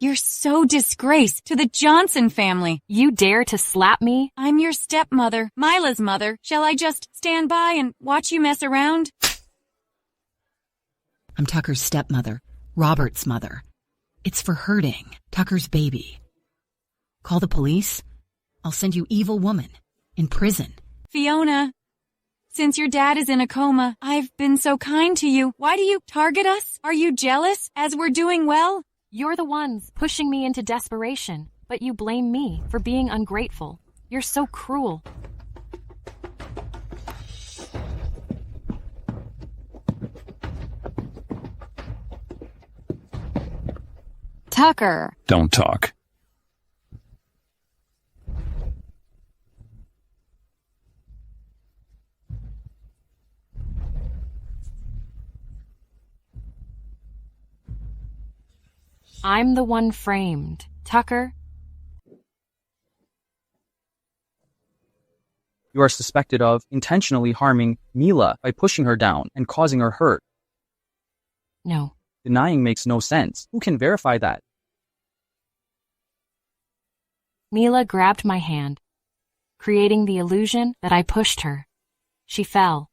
You're so disgrace to the Johnson family. You dare to slap me? I'm your stepmother, Mila's mother. Shall I just stand by and watch you mess around? I'm Tucker's stepmother, Robert's mother. It's for hurting Tucker's baby. Call the police. I'll send you evil woman in prison. Fiona, since your dad is in a coma, I've been so kind to you. Why do you target us? Are you jealous as we're doing well? You're the ones pushing me into desperation, but you blame me for being ungrateful. You're so cruel. Tucker. Don't talk. I'm the one framed. Tucker? You are suspected of intentionally harming Mila by pushing her down and causing her hurt. No. Denying makes no sense. Who can verify that? Mila grabbed my hand, creating the illusion that I pushed her. She fell.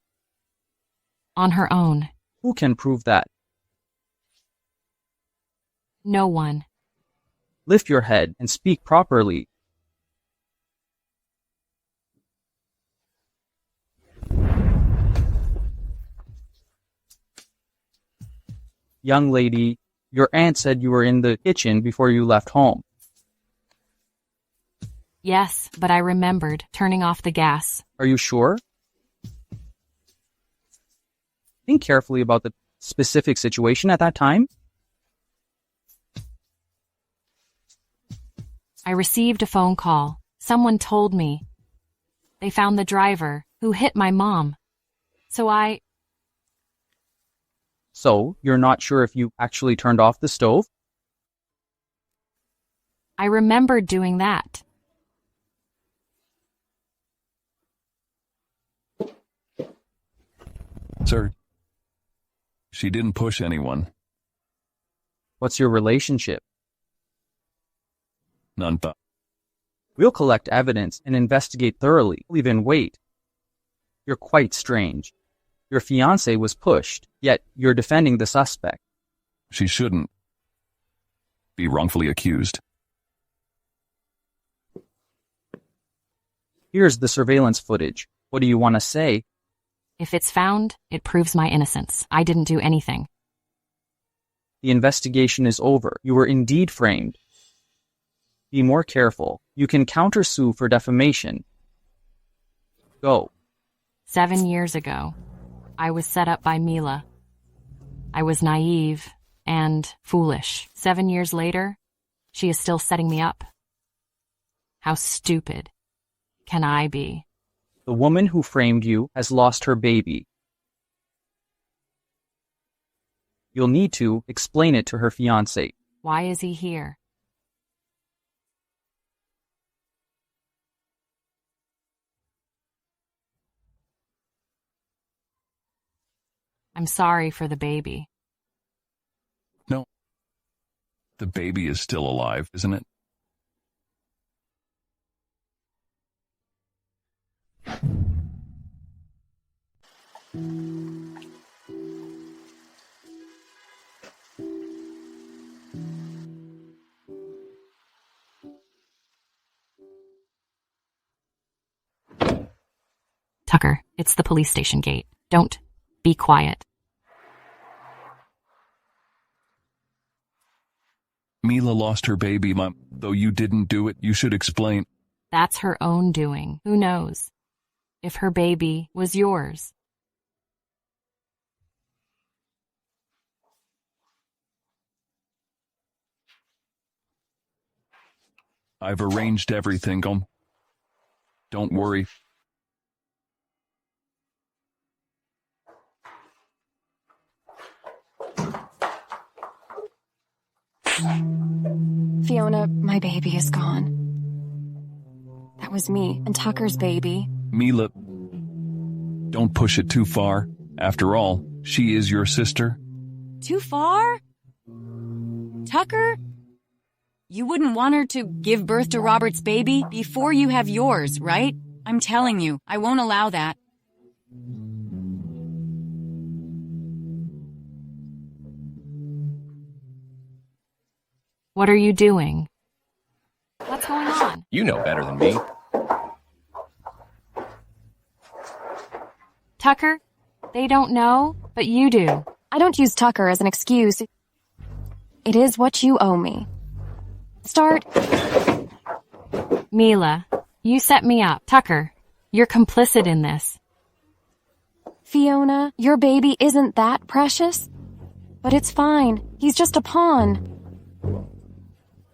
On her own. Who can prove that? No one. Lift your head and speak properly. Young lady, your aunt said you were in the kitchen before you left home. Yes, but I remembered turning off the gas. Are you sure? Think carefully about the specific situation at that time. I received a phone call. Someone told me. They found the driver who hit my mom. So, you're not sure if you actually turned off the stove? I remembered doing that. Sir, she didn't push anyone. What's your relationship? None but. We'll collect evidence and investigate thoroughly, even wait. You're quite strange. Your fiancé was pushed, yet you're defending the suspect. She shouldn't be wrongfully accused. Here's the surveillance footage. What do you want to say? If it's found, it proves my innocence. I didn't do anything. The investigation is over. You were indeed framed. Be more careful. You can countersue for defamation. Go. 7 years ago, I was set up by Mila. I was naive and foolish. 7 years later, she is still setting me up. How stupid can I be? The woman who framed you has lost her baby. You'll need to explain it to her fiancé. Why is he here? I'm sorry for the baby. No. The baby is still alive, isn't it? Tucker, it's the police station gate. Don't be quiet. Mila lost her baby, Mom. Though you didn't do it, you should explain. That's her own doing. Who knows if her baby was yours? I've arranged everything. Don't worry. Fiona, my baby is gone. That was me and Tucker's baby. Mila, don't push it too far. After all, she is your sister. Too far? Tucker? You wouldn't want her to give birth to Robert's baby before you have yours, right? I'm telling you, I won't allow that. What are you doing? What's going on? You know better than me. Tucker, they don't know, but you do. I don't use Tucker as an excuse. It is what you owe me. Start. Mila, you set me up. Tucker, you're complicit in this. Fiona, your baby isn't that precious. But it's fine. He's just a pawn.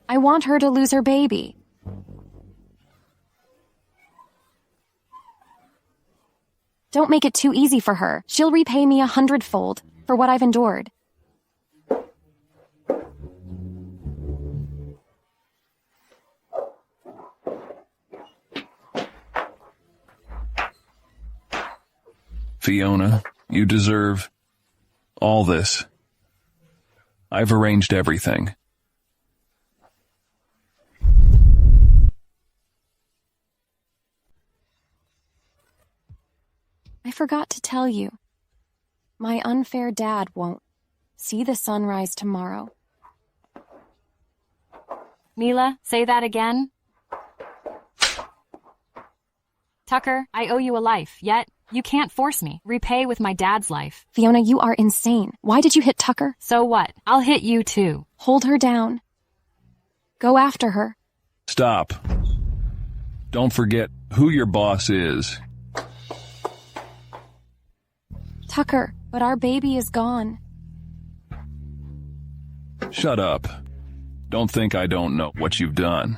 I want her to lose her baby. Don't make it too easy for her. She'll repay me 100-fold for what I've endured. Fiona, you deserve all this. I've arranged everything. I forgot to tell you. My unfair dad won't see the sunrise tomorrow. Mila, say that again. Tucker, I owe you a life, yet you can't force me. Repay with my dad's life. Fiona, you are insane. Why did you hit Tucker? So what? I'll hit you too. Hold her down. Go after her. Stop. Don't forget who your boss is. Tucker, but our baby is gone. Shut up. Don't think I don't know what you've done.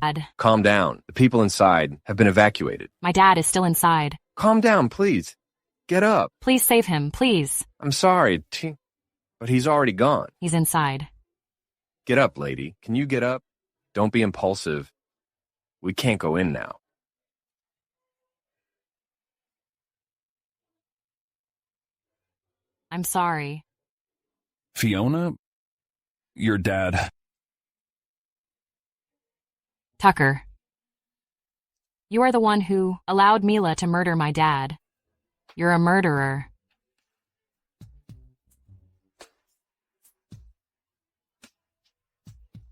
Dad. Calm down. The people inside have been evacuated. My dad is still inside. Calm down, please. Get up. Please save him, please. I'm sorry, but he's already gone. He's inside. Get up, lady. Can you get up? Don't be impulsive. We can't go in now. I'm sorry. Fiona? Your dad. Tucker. You are the one who allowed Mila to murder my dad. You're a murderer.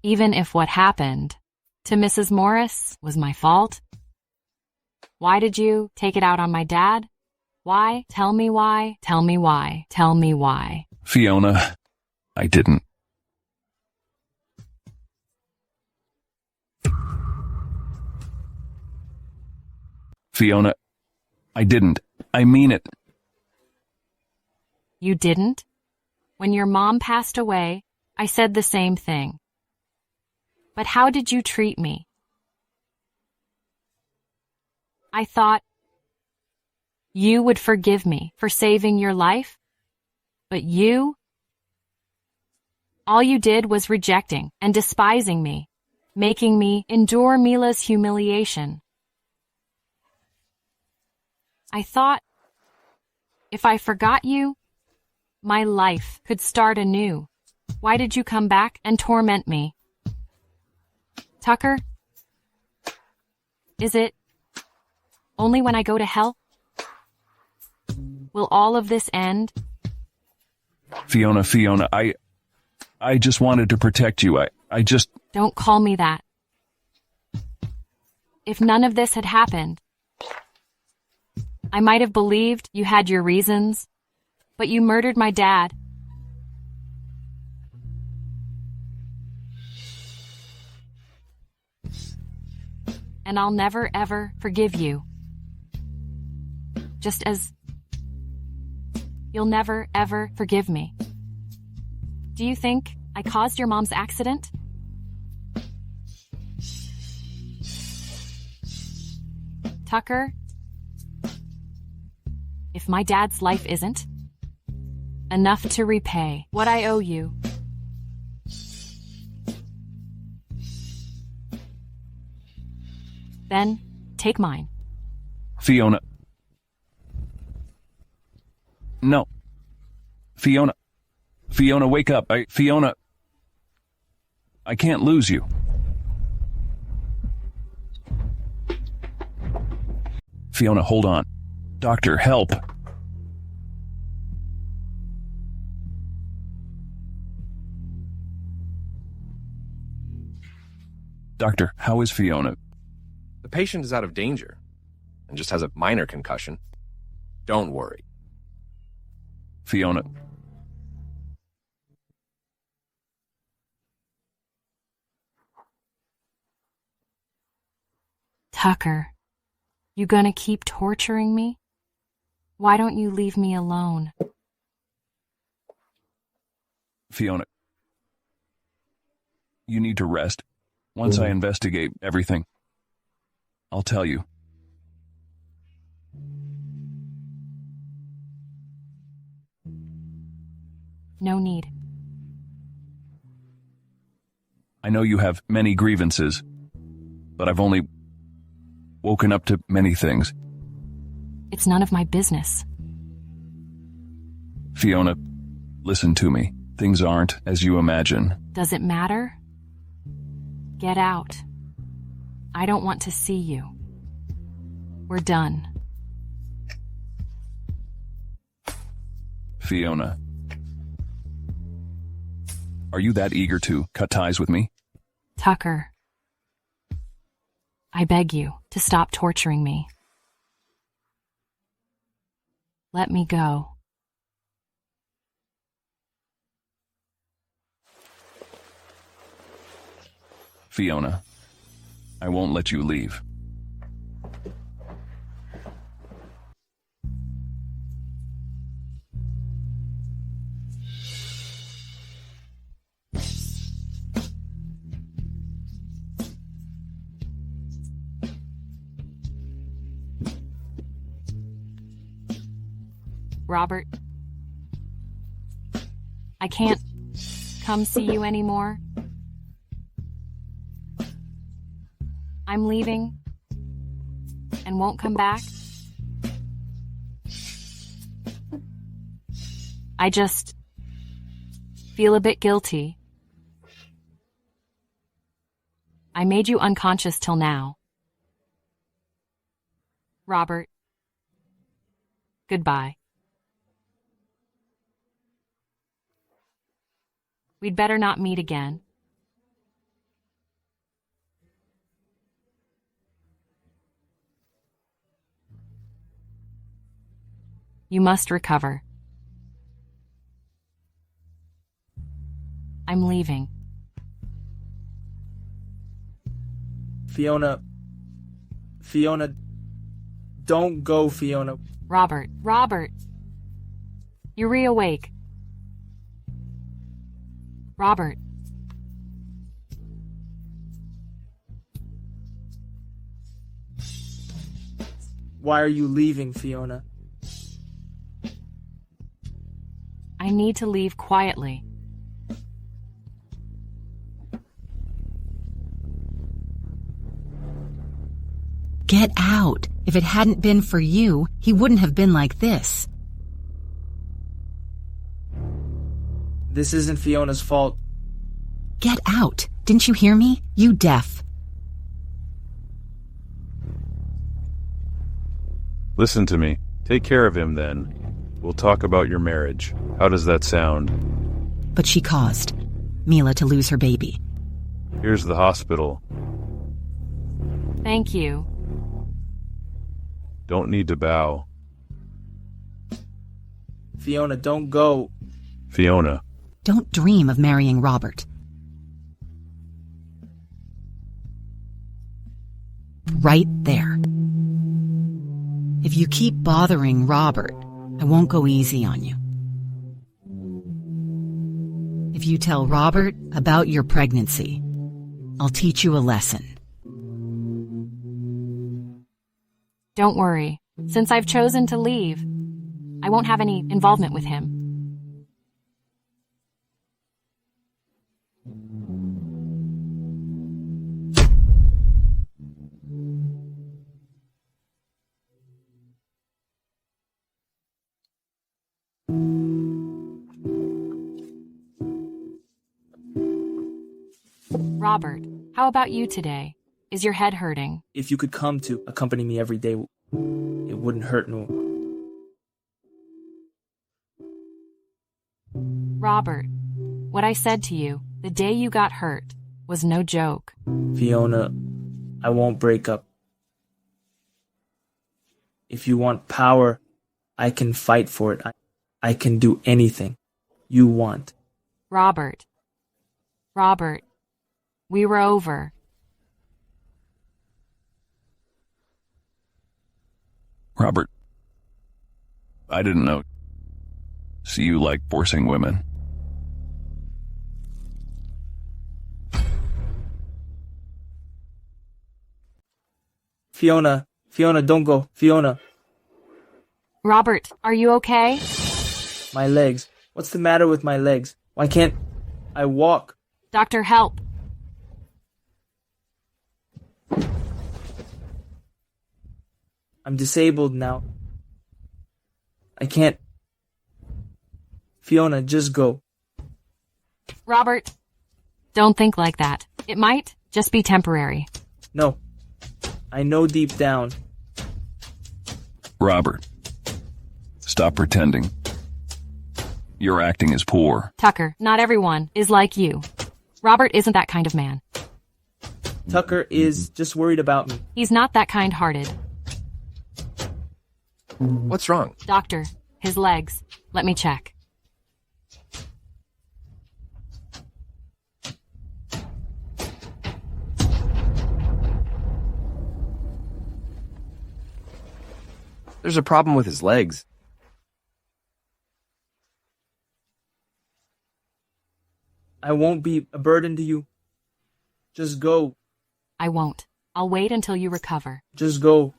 Even if what happened to Mrs. Morris was my fault, why did you take it out on my dad? Why? Tell me why. Tell me why. Tell me why. Fiona, I didn't. Fiona, I didn't. I mean it. You didn't? When your mom passed away, I said the same thing. But how did you treat me? I thought you would forgive me for saving your life, but all you did was rejecting and despising me, making me endure Mila's humiliation. I thought if I forgot you, my life could start anew. Why did you come back and torment me? Tucker, is it only when I go to hell? Will all of this end? Fiona, I just wanted to protect you. I just... Don't call me that. If none of this had happened, I might have believed you had your reasons, but you murdered my dad. And I'll never ever forgive you. Just as you'll never ever forgive me. Do you think I caused your mom's accident? Tucker, if my dad's life isn't enough to repay what I owe you, then take mine. Fiona. No. Fiona, wake up. Fiona, I can't lose you. Fiona, hold on. Doctor, help. Doctor, how is Fiona? The patient is out of danger and just has a minor concussion. Don't worry. Fiona. Tucker, you gonna keep torturing me? Why don't you leave me alone? Fiona, you need to rest. Once I investigate everything, I'll tell you. No need. I know you have many grievances, but I've only woken up to many things. It's none of my business. Fiona, listen to me. Things aren't as you imagine. Does it matter? Get out. I don't want to see you. We're done. Fiona. Are you that eager to cut ties with me? Tucker, I beg you to stop torturing me. Let me go. Fiona, I won't let you leave. Robert, I can't come see you anymore. I'm leaving and won't come back. I just feel a bit guilty. I made you unconscious till now. Robert, goodbye. We'd better not meet again. You must recover. I'm leaving. Fiona, don't go, Fiona. Robert, you reawake. Robert. Why are you leaving, Fiona? I need to leave quietly. Get out. If it hadn't been for you, he wouldn't have been like this. This isn't Fiona's fault. Get out. Didn't you hear me? You deaf. Listen to me. Take care of him then. We'll talk about your marriage. How does that sound? But she caused Mila to lose her baby. Here's the hospital. Thank you. Don't need to bow. Fiona, don't go. Fiona. Don't dream of marrying Robert. Right there. If you keep bothering Robert, I won't go easy on you. If you tell Robert about your pregnancy, I'll teach you a lesson. Don't worry. Since I've chosen to leave, I won't have any involvement with him. Robert, how about you today? Is your head hurting? If you could come to accompany me every day, it wouldn't hurt no. Robert, what I said to you the day you got hurt was no joke. Fiona, I won't break up. If you want power, I can fight for it. I can do anything you want. Robert, we were over. Robert, I didn't know. See, you like forcing women. Fiona, don't go. Fiona. Robert, are you okay? My legs. What's the matter with my legs? Why can't I walk? Doctor, help. I'm disabled now. I can't. Fiona, just go. Robert, don't think like that. It might just be temporary. No. I know deep down. Robert, stop pretending. Your acting is poor. Tucker, not everyone is like you. Robert isn't that kind of man. Tucker is just worried about me. He's not that kind-hearted. What's wrong? Doctor, his legs. Let me check. There's a problem with his legs. I won't be a burden to you. Just go. I won't. I'll wait until you recover. Just go.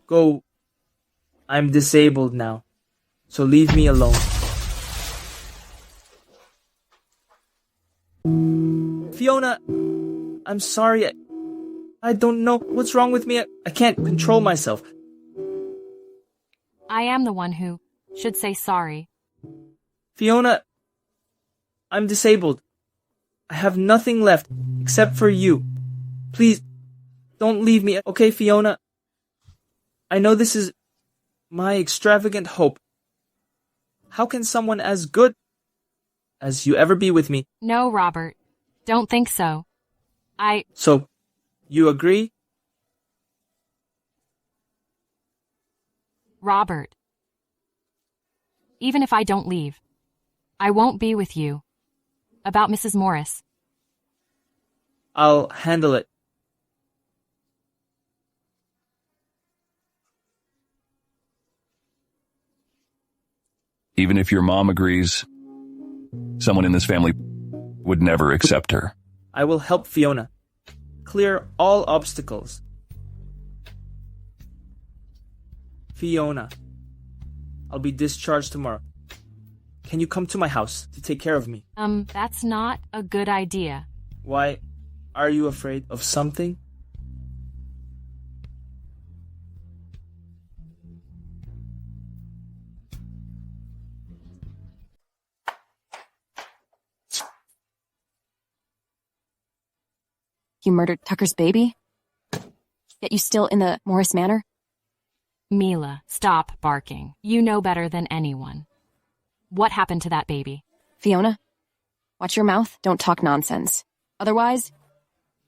Go. I'm disabled now, so leave me alone. Fiona, I'm sorry. I don't know what's wrong with me. I can't control myself. I am the one who should say sorry. Fiona, I'm disabled. I have nothing left except for you. Please, don't leave me, okay, Fiona? I know this is my extravagant hope. How can someone as good as you ever be with me? No, Robert. Don't think so. So, you agree? Robert. Even if I don't leave, I won't be with you. About Mrs. Morris. I'll handle it. Even if your mom agrees, someone in this family would never accept her. I will help Fiona clear all obstacles. Fiona, I'll be discharged tomorrow. Can you come to my house to take care of me? That's not a good idea. Why? Are you afraid of something? You murdered Tucker's baby? Yet you still in the Morris Manor? Mila, stop barking. You know better than anyone. What happened to that baby? Fiona, watch your mouth. Don't talk nonsense. Otherwise,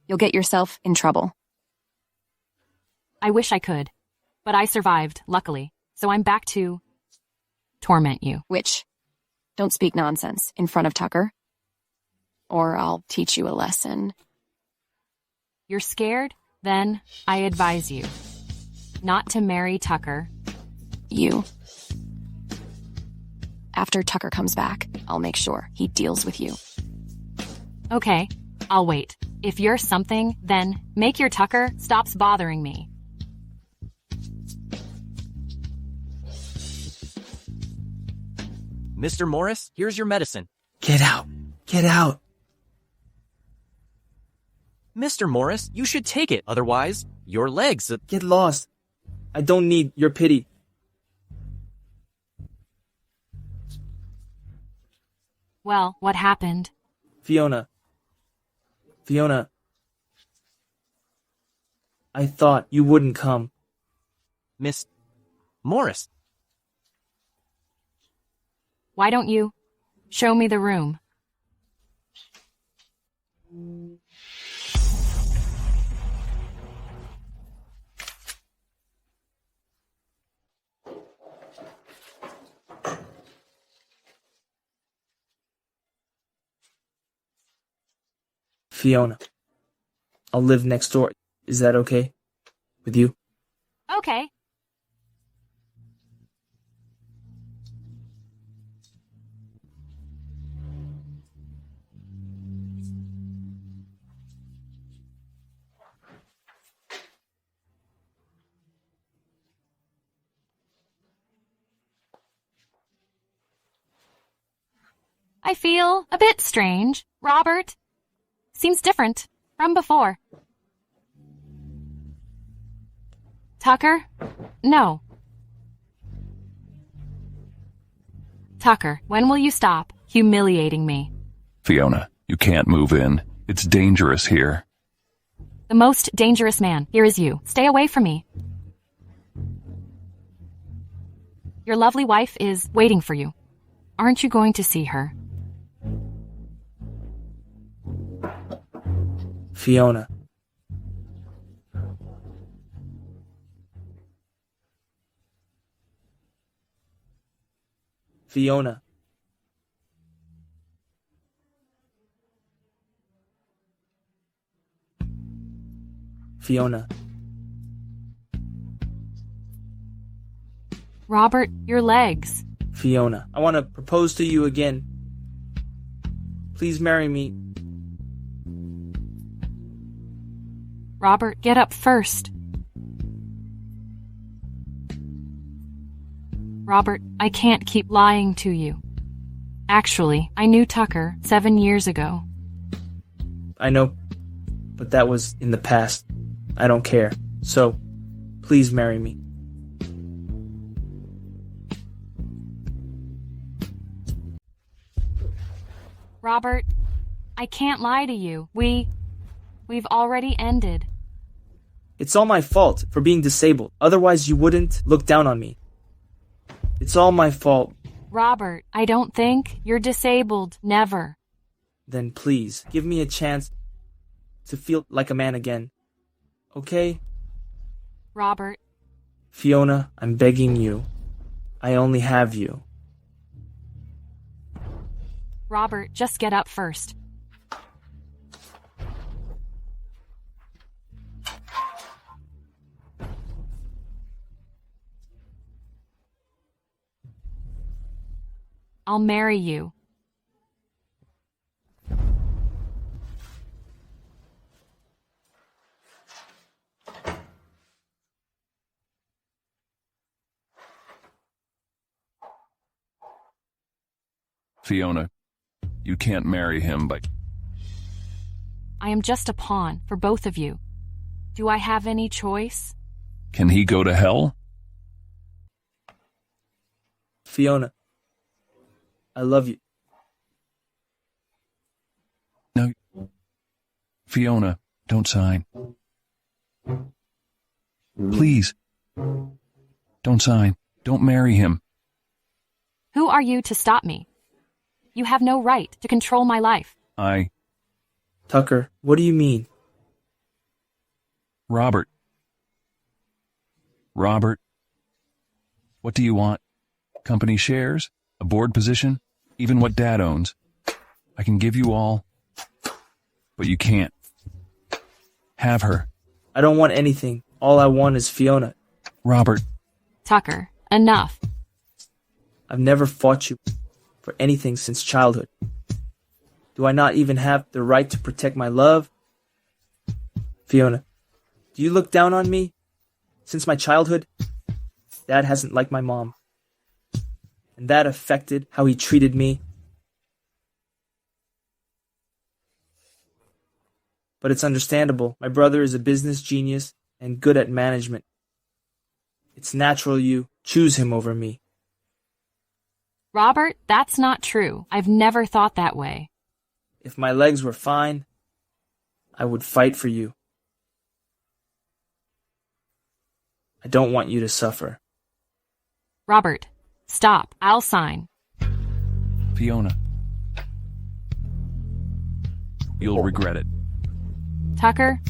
you'll get yourself in trouble. I wish I could, but I survived, luckily, so I'm back to torment you. Which, don't speak nonsense in front of Tucker, or I'll teach you a lesson. You're scared? Then I advise you not to marry Tucker. You. After Tucker comes back, I'll make sure he deals with you. Okay, I'll wait. If you're something, then make your Tucker stops bothering me. Mr. Morris, here's your medicine. Get out. Get out. Mr. Morris, you should take it. Otherwise, your legs... Get lost. I don't need your pity. Well, what happened? Fiona. I thought you wouldn't come. Miss Morris. Why don't you show me the room? Fiona, I'll live next door. Is that okay with you? Okay. I feel a bit strange, Robert. Seems different from before. Tucker? No. Tucker, when will you stop humiliating me? Fiona, you can't move in. It's dangerous here. The most dangerous man here is you. Stay away from me. Your lovely wife is waiting for you. aren't you going to see her? Fiona. Fiona. Fiona. Robert, your legs. Fiona, I want to propose to you again. Please marry me. Robert, get up first. Robert, I can't keep lying to you. Actually, I knew Tucker 7 years ago. I know, but that was in the past. I don't care. So, please marry me. Robert, I can't lie to you. We've already ended. It's all my fault for being disabled. Otherwise, you wouldn't look down on me. It's all my fault. Robert, I don't think you're disabled. Never. Then please, give me a chance to feel like a man again. Okay? Robert. Fiona, I'm begging you. I only have you. Robert, just get up first. I'll marry you. Fiona, you can't marry him, but... I am just a pawn for both of you. Do I have any choice? Can he go to hell? Fiona, I love you. No. Fiona, don't sign. Please. Don't sign. Don't marry him. Who are you to stop me? You have no right to control my life. Tucker, what do you mean? Robert. What do you want? Company shares? A board position? Even what Dad owns? I can give you all, but you can't. Have her. I don't want anything. All I want is Fiona. Robert. Tucker, enough. I've never fought you for anything since childhood. Do I not even have the right to protect my love? Fiona, do you look down on me? Since my childhood, Dad hasn't liked my mom. And that affected how he treated me. But it's understandable. My brother is a business genius and good at management. It's natural you choose him over me. Robert, that's not true. I've never thought that way. If my legs were fine, I would fight for you. I don't want you to suffer. Robert, stop. I'll sign. Fiona. You'll regret it. Tucker,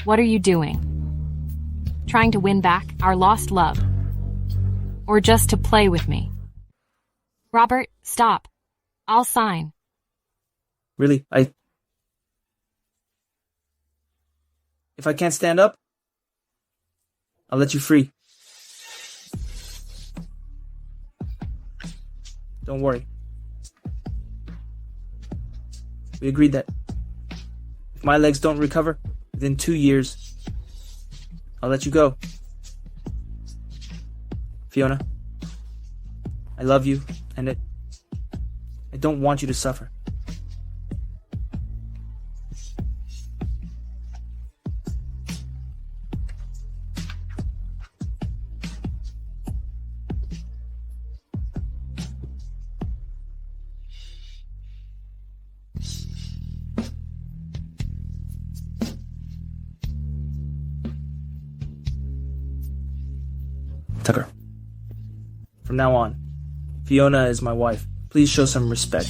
what are you doing? Trying to win back our lost love? Or just to play with me? Robert, stop. I'll sign. Really, If I can't stand up, I'll let you free. Don't worry. We agreed that if my legs don't recover within 2 years, I'll let you go. Fiona, I love you, and I don't want you to suffer. Tucker, from now on, Fiona is my wife. Please show some respect.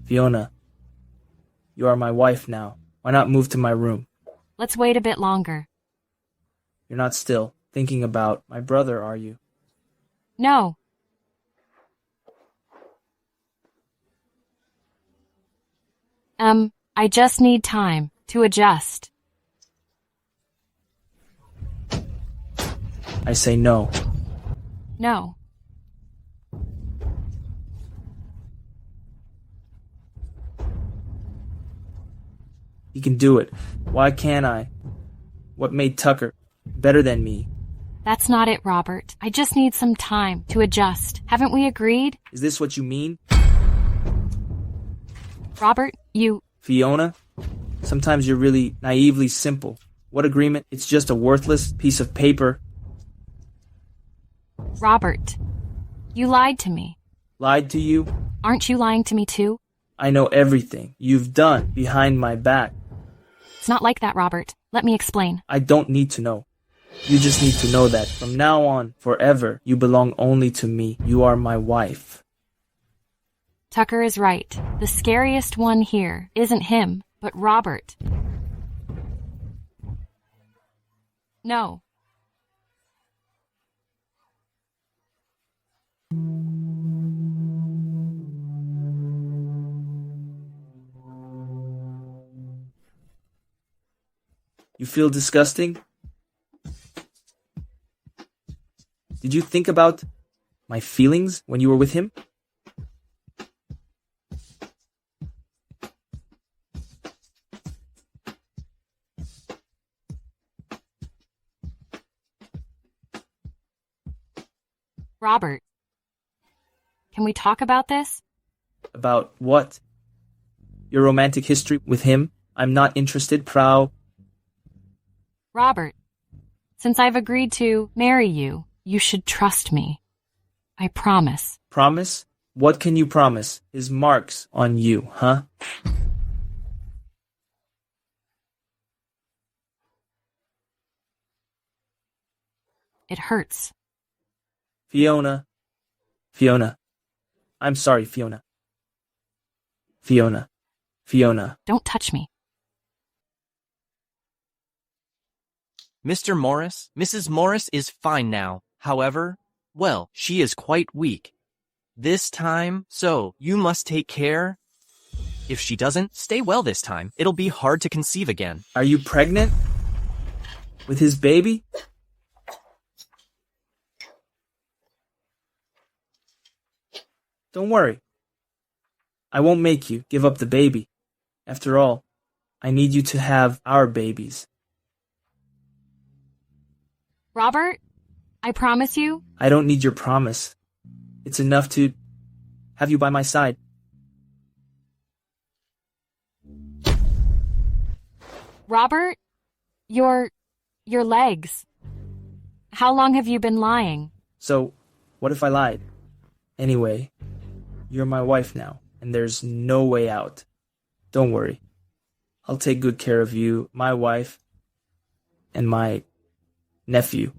Fiona, you are my wife now. Why not move to my room? Let's wait a bit longer. You're not still thinking about my brother, are you? No. I just need time to adjust. I say no. No. He can do it. Why can't I? What made Tucker better than me? That's not it, Robert. I just need some time to adjust. Haven't we agreed? Is this what you mean? Robert, you... Fiona? Sometimes you're really naively simple. What agreement? It's just a worthless piece of paper. Robert, you lied to me. Lied to you? Aren't you lying to me too? I know everything you've done behind my back. It's not like that, Robert. Let me explain. I don't need to know. You just need to know that from now on, forever, you belong only to me. You are my wife. Tucker is right. The scariest one here isn't him, but Robert. No. You feel disgusting? Did you think about my feelings when you were with him? Robert, can we talk about this? About what? Your romantic history with him? I'm not interested, Prow. Robert, since I've agreed to marry you, you should trust me. I promise. Promise? What can you promise? His marks on you, huh? It hurts. Fiona. Fiona. I'm sorry, Fiona. Fiona. Fiona. Don't touch me. Mr. Morris, Mrs. Morris is fine now. However, well, she is quite weak. This time, so you must take care. If she doesn't stay well this time, it'll be hard to conceive again. Are you pregnant? With his baby? Don't worry. I won't make you give up the baby. After all, I need you to have our babies. Robert, I promise you. I don't need your promise. It's enough to have you by my side. Robert, your legs. How long have you been lying? So, what if I lied? Anyway, you're my wife now, and there's no way out. Don't worry. I'll take good care of you, my wife, and my nephew.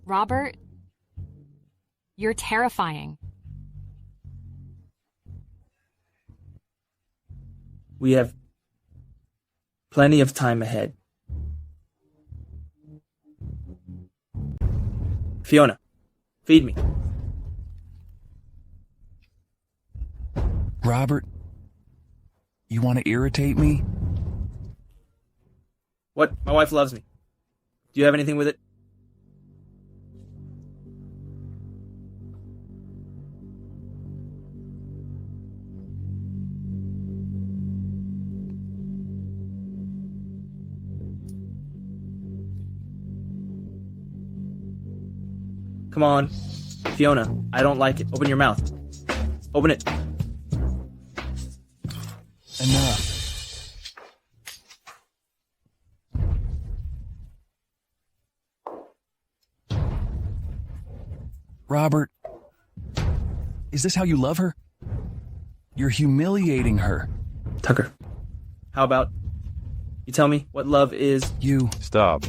Robert, you're terrifying. We have plenty of time ahead. Fiona, feed me. Robert, you want to irritate me? What? My wife loves me. Do you have anything with it? Come on. Fiona, I don't like it. Open your mouth. Open it. Enough. Robert, is this how you love her? You're humiliating her. Tucker, how about you tell me what love is? You. Stop.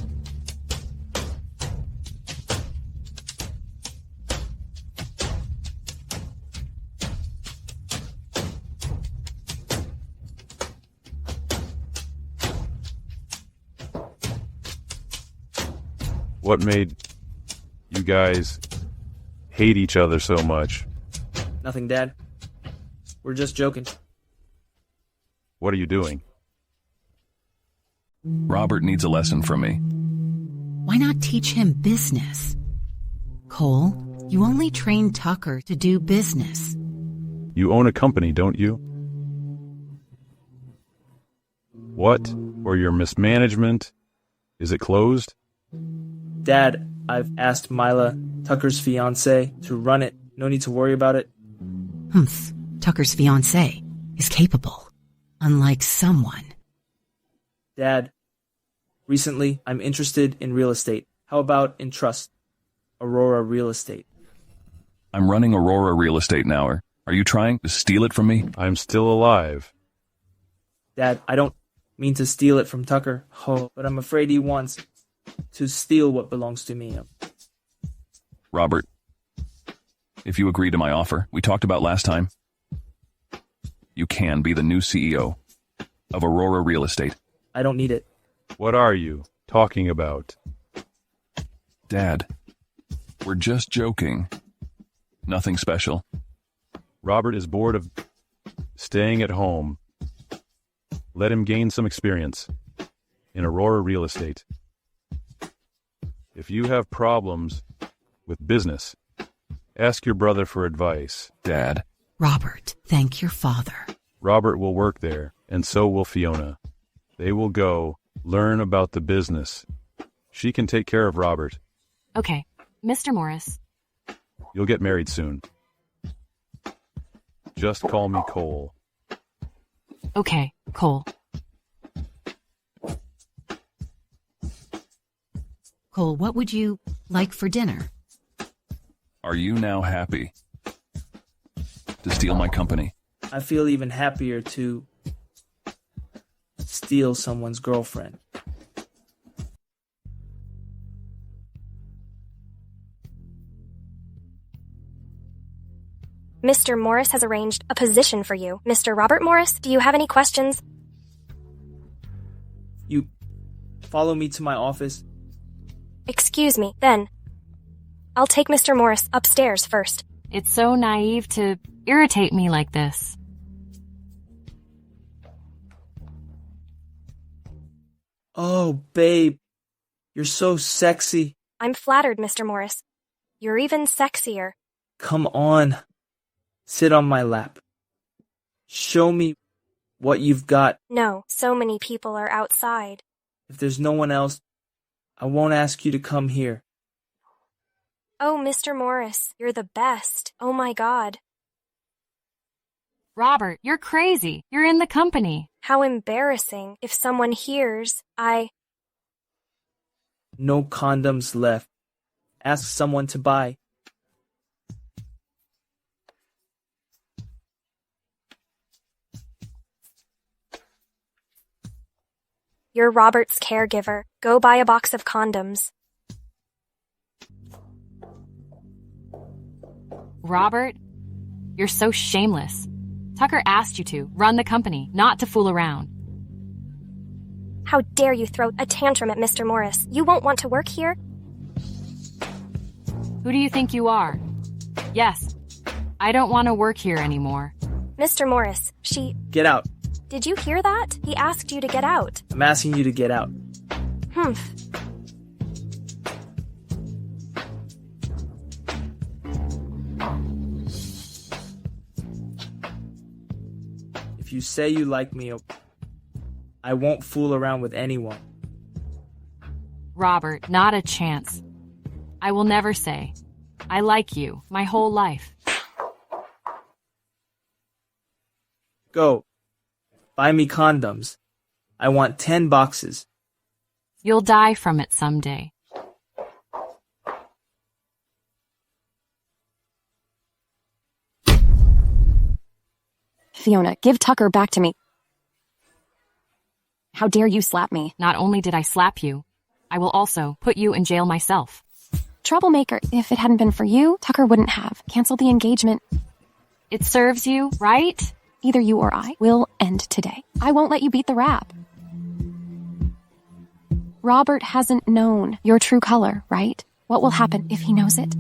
What made you guys hate each other so much? Nothing, Dad. We're just joking. What are you doing? Robert needs a lesson from me. Why not teach him business? Cole, you only trained Tucker to do business. You own a company, don't you? What? Or your mismanagement? Is it closed? Dad, I've asked Mila, Tucker's fiance, to run it. No need to worry about it. Humph. Tucker's fiance is capable, unlike someone. Dad, recently I'm interested in real estate. How about in trust? Aurora Real Estate. I'm running Aurora Real Estate now. Are you trying to steal it from me? I'm still alive. Dad, I don't mean to steal it from Tucker, but I'm afraid he wants to steal what belongs to me. Robert, if you agree to my offer we talked about last time, you can be the new CEO of Aurora Real Estate. I don't need it. What are you talking about? Dad, we're just joking. Nothing special. Robert is bored of staying at home. Let him gain some experience in Aurora Real Estate. If you have problems with business, ask your brother for advice. Dad. Robert, thank your father. Robert will work there, and so will Fiona. They will go learn about the business. She can take care of Robert. Okay, Mr. Morris. You'll get married soon. Just call me Cole. Okay, Cole. Cole, what would you like for dinner? Are you now happy to steal my company? I feel even happier to steal someone's girlfriend. Mr. Morris has arranged a position for you. Mr. Robert Morris, do you have any questions? You follow me to my office? Excuse me, then. I'll take Mr. Morris upstairs first. It's so naive to irritate me like this. Oh, babe. You're so sexy. I'm flattered, Mr. Morris. You're even sexier. Come on. Sit on my lap. Show me what you've got. No, so many people are outside. If there's no one else, I won't ask you to come here. Oh, Mr. Morris, you're the best. Oh my God. Robert, you're crazy. You're in the company. How embarrassing. If someone hears, No condoms left. Ask someone to buy. You're Robert's caregiver. Go buy a box of condoms. Robert, you're so shameless. Tucker asked you to run the company, not to fool around. How dare you throw a tantrum at Mr. Morris? You won't want to work here? Who do you think you are? Yes, I don't want to work here anymore. Mr. Morris, Get out. Did you hear that? He asked you to get out. I'm asking you to get out. Humph. If you say you like me, I won't fool around with anyone. Robert, not a chance. I will never say, I like you my whole life. Go. Buy me condoms. I want 10 boxes. You'll die from it someday. Fiona, give Tucker back to me. How dare you slap me? Not only did I slap you, I will also put you in jail myself. Troublemaker. If it hadn't been for you, Tucker wouldn't have canceled the engagement. It serves you, right? Either you or I will end today. I won't let you beat the rap. Robert hasn't known your true color, right? What will happen if he knows it?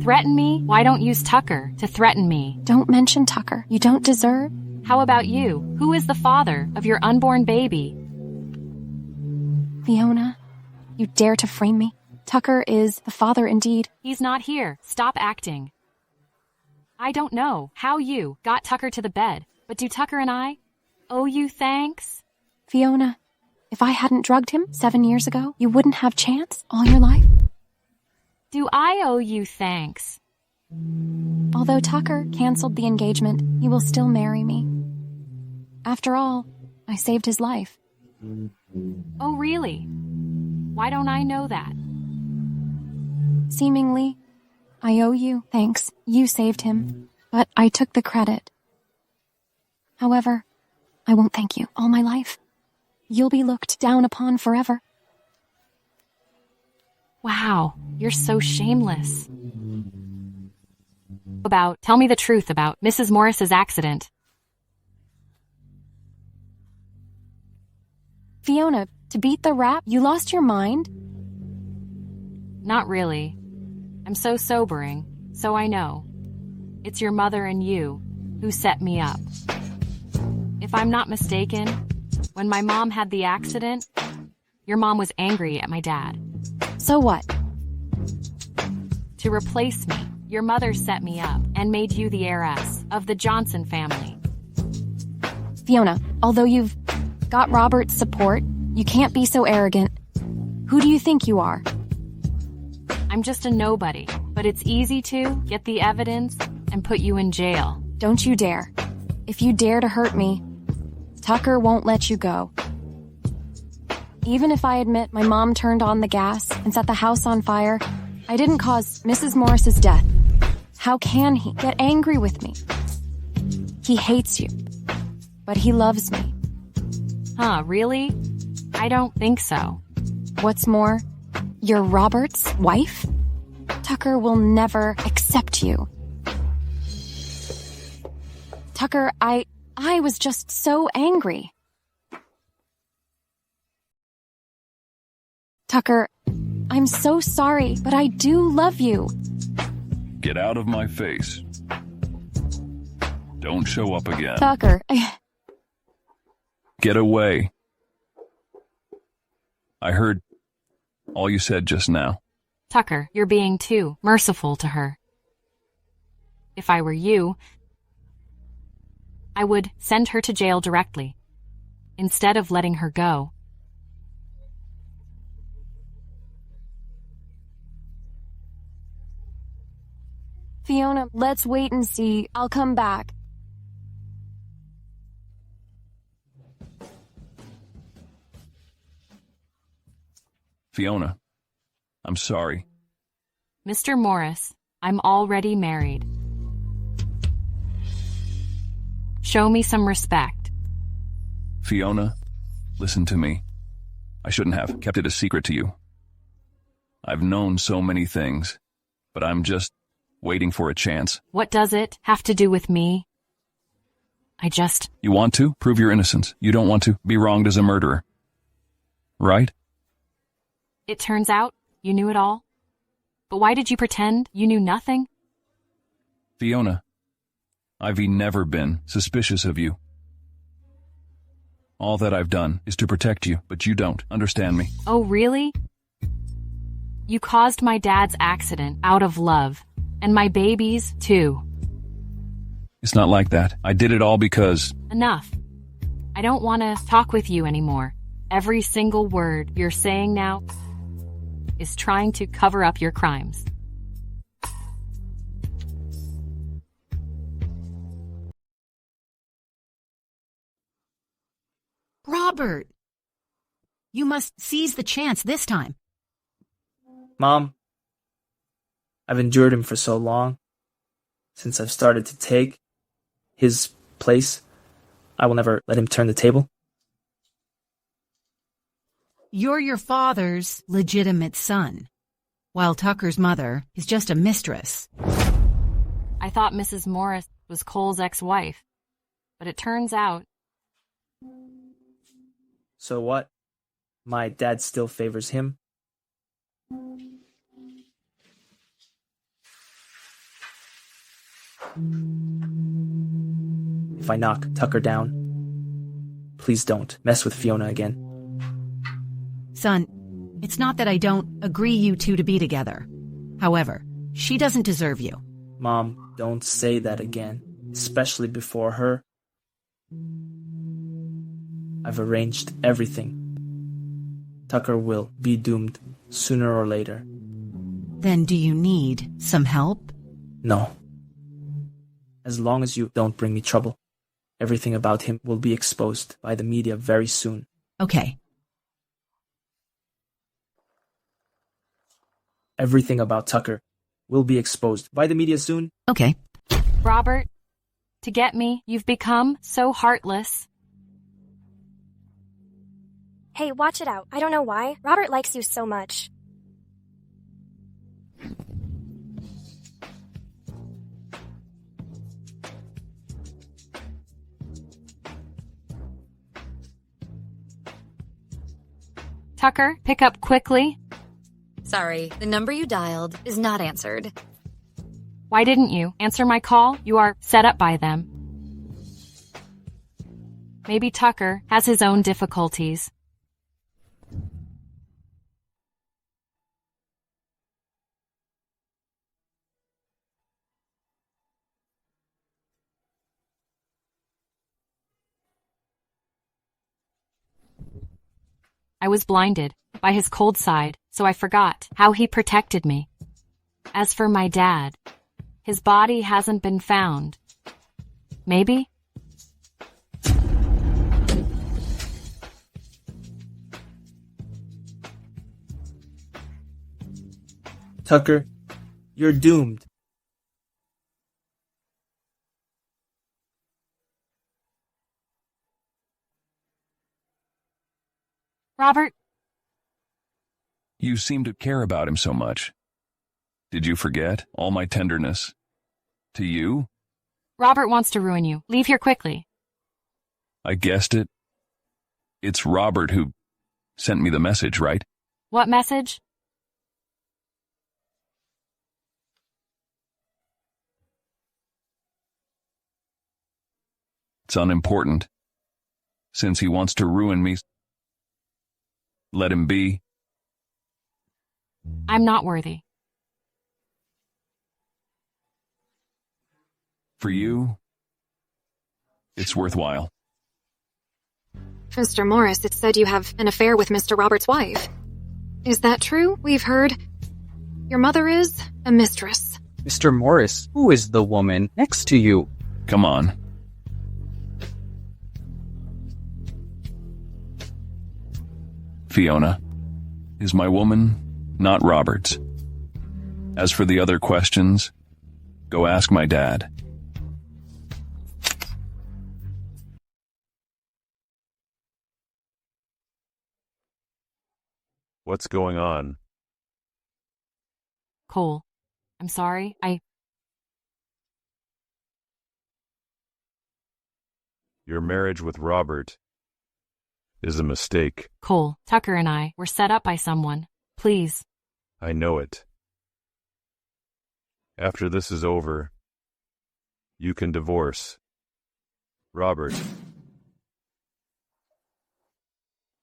Threaten me? Why don't use Tucker to threaten me? Don't mention Tucker. You don't deserve. How about you? Who is the father of your unborn baby? Fiona, you dare to frame me? Tucker is the father indeed. He's not here. Stop acting. I don't know how you got Tucker to the bed, but do Tucker and I owe you thanks? Fiona, if I hadn't drugged him 7 years ago, you wouldn't have chance all your life. Do I owe you thanks? Although Tucker canceled the engagement, he will still marry me. After all, I saved his life. Oh, really? Why don't I know that? Seemingly, I owe you thanks. You saved him, but I took the credit. However, I won't thank you all my life. You'll be looked down upon forever. Wow, you're so shameless. Tell me the truth about Mrs. Morris's accident. Fiona, to beat the rap, you lost your mind? Not really. I'm so sobering, so I know. It's your mother and you who set me up. If I'm not mistaken, when my mom had the accident, your mom was angry at my dad. So what? To replace me, your mother set me up and made you the heiress of the Johnson family. Fiona, although you've got Robert's support, you can't be so arrogant. Who do you think you are? I'm just a nobody, but it's easy to get the evidence and put you in jail. Don't you dare. If you dare to hurt me, Tucker won't let you go. Even if I admit my mom turned on the gas and set the house on fire, I didn't cause Mrs. Morris's death. How can he get angry with me? He hates you, but he loves me. Huh, really? I don't think so. What's more, you're Robert's wife? Tucker will never accept you. Tucker, I was just so angry. Tucker, I'm so sorry, but I do love you. Get out of my face. Don't show up again. Tucker, Get away. I heard all you said just now. Tucker, you're being too merciful to her. If I were you, I would send her to jail directly, instead of letting her go. Fiona, let's wait and see. I'll come back. Fiona, I'm sorry. Mr. Morris, I'm already married. Show me some respect. Fiona, listen to me. I shouldn't have kept it a secret to you. I've known so many things, but I'm just waiting for a chance. What does it have to do with me? You want to prove your innocence. You don't want to be wronged as a murderer. Right? It turns out you knew it all. But why did you pretend you knew nothing? Fiona, I've never been suspicious of you. All that I've done is to protect you, but you don't understand me. Oh, really? You caused my dad's accident out of love, and my baby's too. It's not like that. I did it all because... Enough. I don't want to talk with you anymore. Every single word you're saying now is trying to cover up your crimes. Robert! You must seize the chance this time. Mom, I've endured him for so long, since I've started to take his place. I will never let him turn the table. You're your father's legitimate son, while Tucker's mother is just a mistress. I thought Mrs. Morris was Cole's ex-wife, but it turns out... So what? My dad still favors him? If I knock Tucker down, please don't mess with Fiona again. Son, it's not that I don't agree you two to be together. However, she doesn't deserve you. Mom, don't say that again, especially before her. I've arranged everything. Tucker will be doomed sooner or later. Then do you need some help? No. As long as you don't bring me trouble, everything about him will be exposed by the media very soon. Okay. Everything about Tucker will be exposed by the media soon. Okay. Robert, to get me, you've become so heartless. Hey, watch it out. I don't know why. Robert likes you so much. Tucker, pick up quickly. Sorry, the number you dialed is not answered. Why didn't you answer my call? You are set up by them. Maybe Tucker has his own difficulties. I was blinded by his cold side, so I forgot how he protected me. As for my dad, his body hasn't been found. Maybe? Tucker, you're doomed. Robert? You seem to care about him so much. Did you forget all my tenderness? To you? Robert wants to ruin you. Leave here quickly. I guessed it. It's Robert who sent me the message, right? What message? It's unimportant. Since he wants to ruin me, let him be. I'm not worthy. For you, it's worthwhile. Mr. Morris, it said you have an affair with Mr. Robert's wife. Is that true? We've heard your mother is a mistress. Mr. Morris, who is the woman next to you? Come on. Fiona is my woman, not Robert's. As for the other questions, go ask my dad. What's going on? Cole, I'm sorry. Your marriage with Robert is a mistake. Cole, Tucker and I were set up by someone. Please. I know it. After this is over, you can divorce Robert.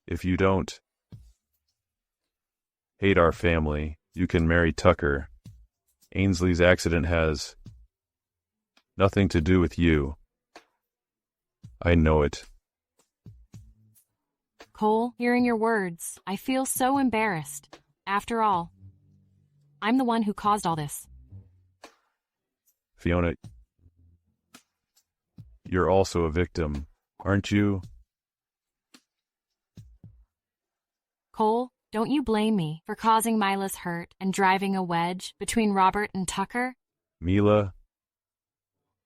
If you don't hate our family, you can marry Tucker. Ainsley's accident has nothing to do with you. I know it. Cole, hearing your words, I feel so embarrassed. After all, I'm the one who caused all this. Fiona, you're also a victim, aren't you? Cole, don't you blame me for causing Mila's hurt and driving a wedge between Robert and Tucker? Mila,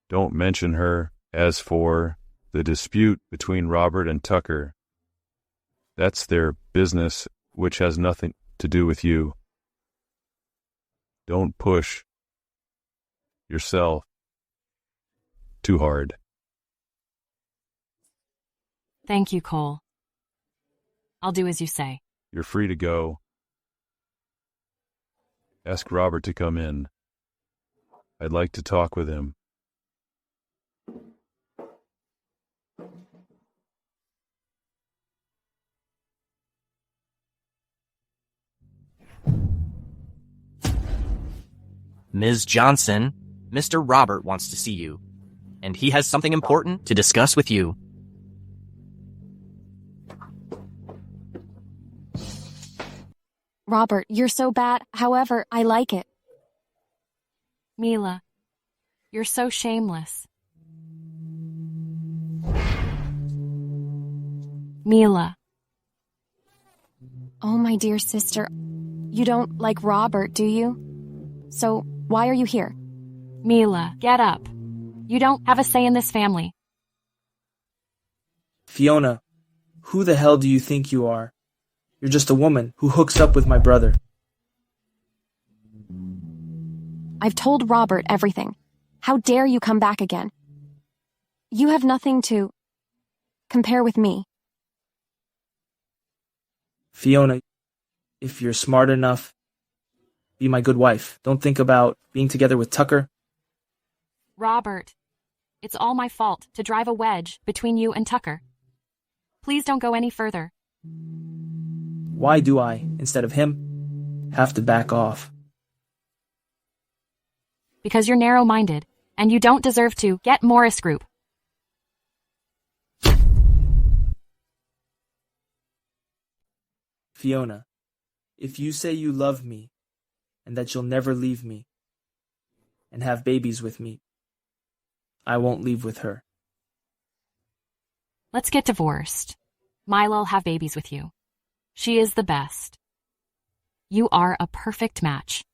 don't mention her. As for the dispute between Robert and Tucker, that's their business, which has nothing to do with you. Don't push yourself too hard. Thank you, Cole. I'll do as you say. You're free to go. Ask Robert to come in. I'd like to talk with him. Ms. Johnson, Mr. Robert wants to see you, and he has something important to discuss with you. Robert, you're so bad. However, I like it. Mila, you're so shameless. Mila. Oh, my dear sister. You don't like Robert, do you? So, why are you here? Mila, get up. You don't have a say in this family. Fiona, who the hell do you think you are? You're just a woman who hooks up with my brother. I've told Robert everything. How dare you come back again? You have nothing to compare with me. Fiona, if you're smart enough, be my good wife. Don't think about being together with Tucker. Robert, it's all my fault to drive a wedge between you and Tucker. Please don't go any further. Why do I, instead of him, have to back off? Because you're narrow-minded, and you don't deserve to get Morris Group. Fiona, if you say you love me, and that you'll never leave me, and have babies with me, I won't leave with her. Let's get divorced. Mila'll have babies with you. She is the best. You are a perfect match.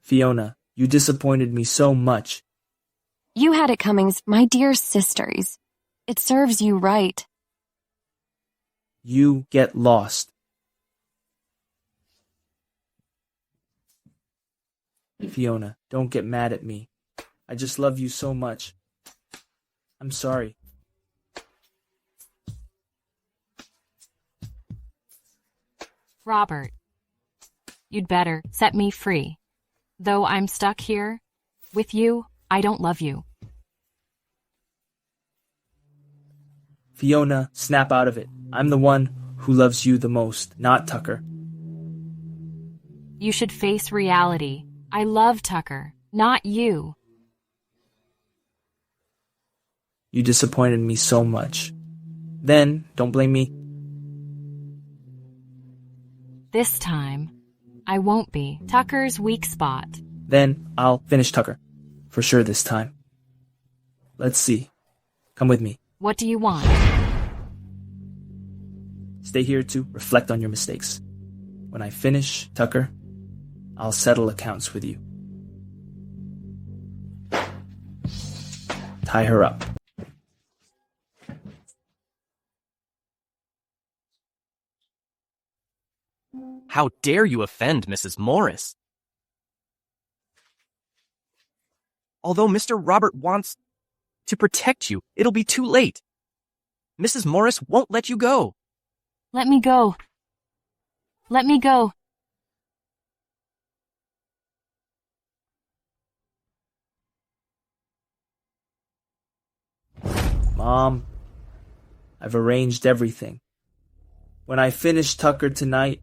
Fiona, you disappointed me so much. You had it coming, my dear sisters. It serves you right. You get lost. Fiona, don't get mad at me. I just love you so much. I'm sorry. Robert, you'd better set me free. Though I'm stuck here, with you, I don't love you. Fiona, snap out of it. I'm the one who loves you the most, not Tucker. You should face reality. I love Tucker, not you. You disappointed me so much. Then, don't blame me. This time, I won't be Tucker's weak spot. Then, I'll finish Tucker. For sure this time. Let's see. Come with me. What do you want? Stay here to reflect on your mistakes. When I finish Tucker, I'll settle accounts with you. Tie her up. How dare you offend Mrs. Morris? Although Mr. Robert wants to protect you, it'll be too late. Mrs. Morris won't let you go. Let me go. Let me go. Mom, I've arranged everything. When I finish Tucker tonight,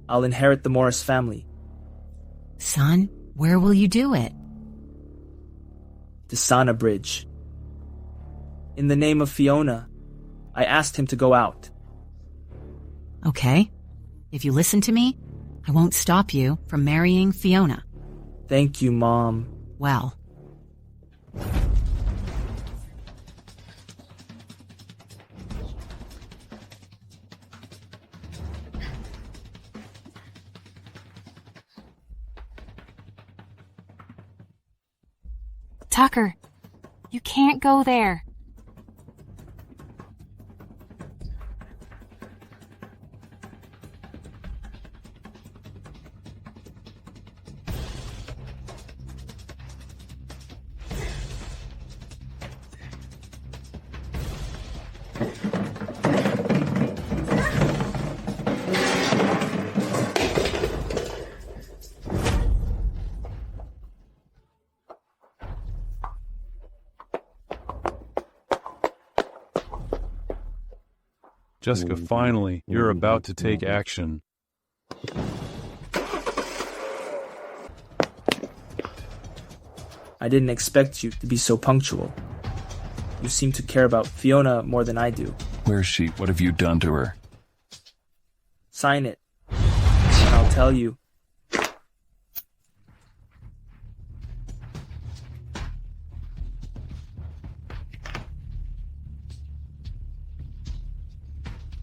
I'll inherit the Morris family. Son, where will you do it? The Sana Bridge. In the name of Fiona, I asked him to go out. Okay. If you listen to me, I won't stop you from marrying Fiona. Thank you, Mom. Well. Tucker, You can't go there. Jessica, finally, you're about to take action. I didn't expect you to be so punctual. You seem to care about Fiona more than I do. Where's she? What have you done to her? Sign it, and I'll tell you.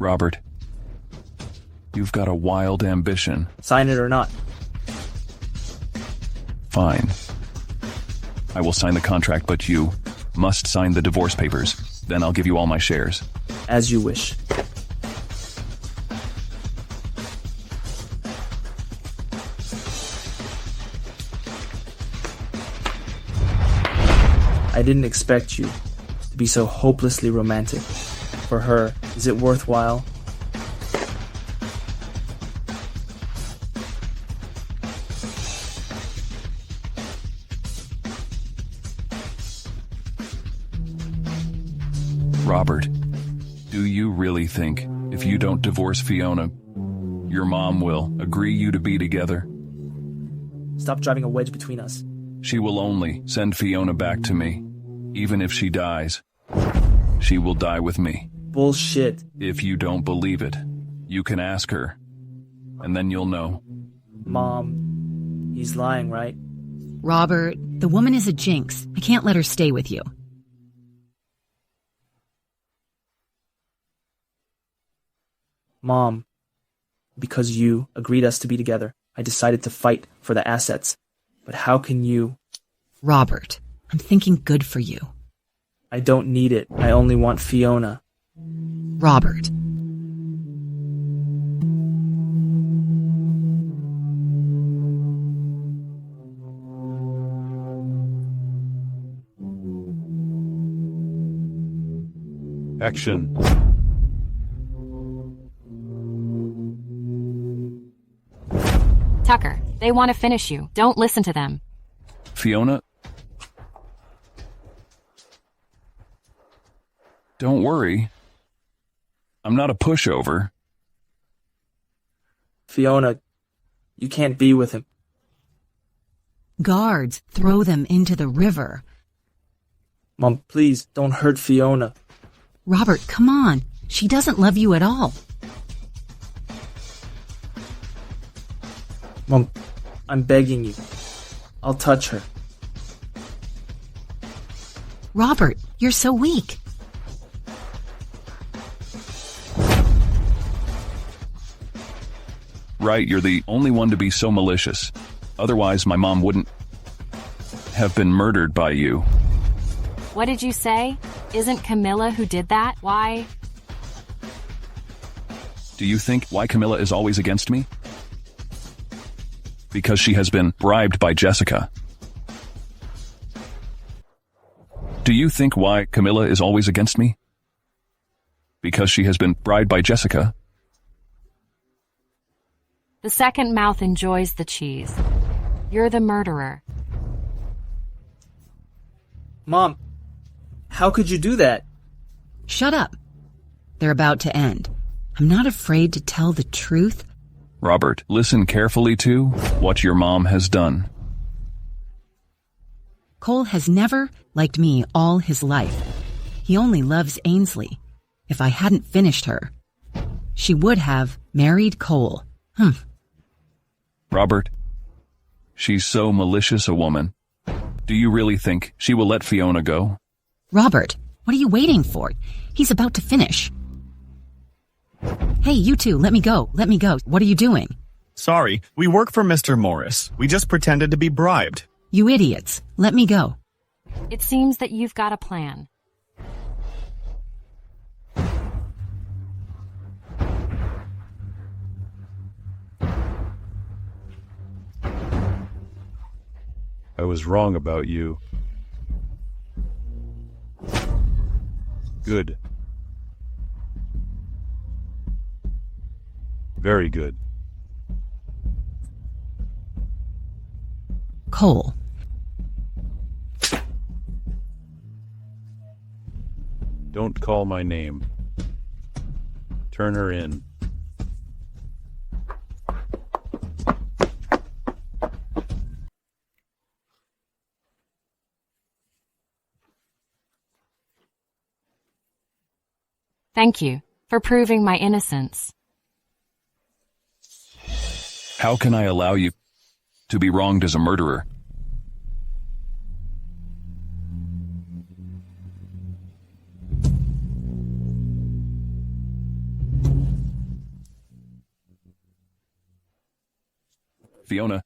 Robert, you've got a wild ambition. Sign it or not. Fine. I will sign the contract, but you must sign the divorce papers. Then I'll give you all my shares. As you wish. I didn't expect you to be so hopelessly romantic. For her, is it worthwhile? Robert, do you really think if you don't divorce Fiona, your mom will agree you to be together? Stop driving a wedge between us. She will only send Fiona back to me. Even if she dies, she will die with me. Bullshit. If you don't believe it, you can ask her, and then you'll know. Mom, he's lying, right? Robert, the woman is a jinx. I can't let her stay with you. Mom, because you agreed us to be together, I decided to fight for the assets. But how can you... Robert, I'm thinking good for you. I don't need it. I only want Fiona. Robert. Action. Tucker, they want to finish you. Don't listen to them. Fiona? Don't worry. I'm not a pushover. Fiona, you can't be with him. Guards, throw them into the river. Mom, please, don't hurt Fiona. Robert, come on. She doesn't love you at all. Mom, I'm begging you. I'll touch her. Robert, you're so weak. Right, you're the only one to be so malicious. Otherwise, my mom wouldn't have been murdered by you. What did you say? Isn't Camilla who did that? Why? Do you think why Camilla is always against me? Because she has been bribed by Jessica. Do you think why Camilla is always against me? Because she has been bribed by Jessica. The second mouth enjoys the cheese. You're the murderer. Mom, how could you do that? Shut up. They're about to end. I'm not afraid to tell the truth. Robert, listen carefully to what your mom has done. Cole has never liked me all his life. He only loves Ainsley. If I hadn't finished her, she would have married Cole. Robert, she's so malicious a woman. Do you really think she will let Fiona go? Robert, what are you waiting for? He's about to finish. Hey, you two, let me go. Let me go. What are you doing? Sorry, we work for Mr. Morris. We just pretended to be bribed. You idiots. Let me go. It seems that you've got a plan. I was wrong about you. Good. Very good. Cole. Don't call my name. Turn her in. Thank you for proving my innocence. How can I allow you to be wronged as a murderer? Fiona,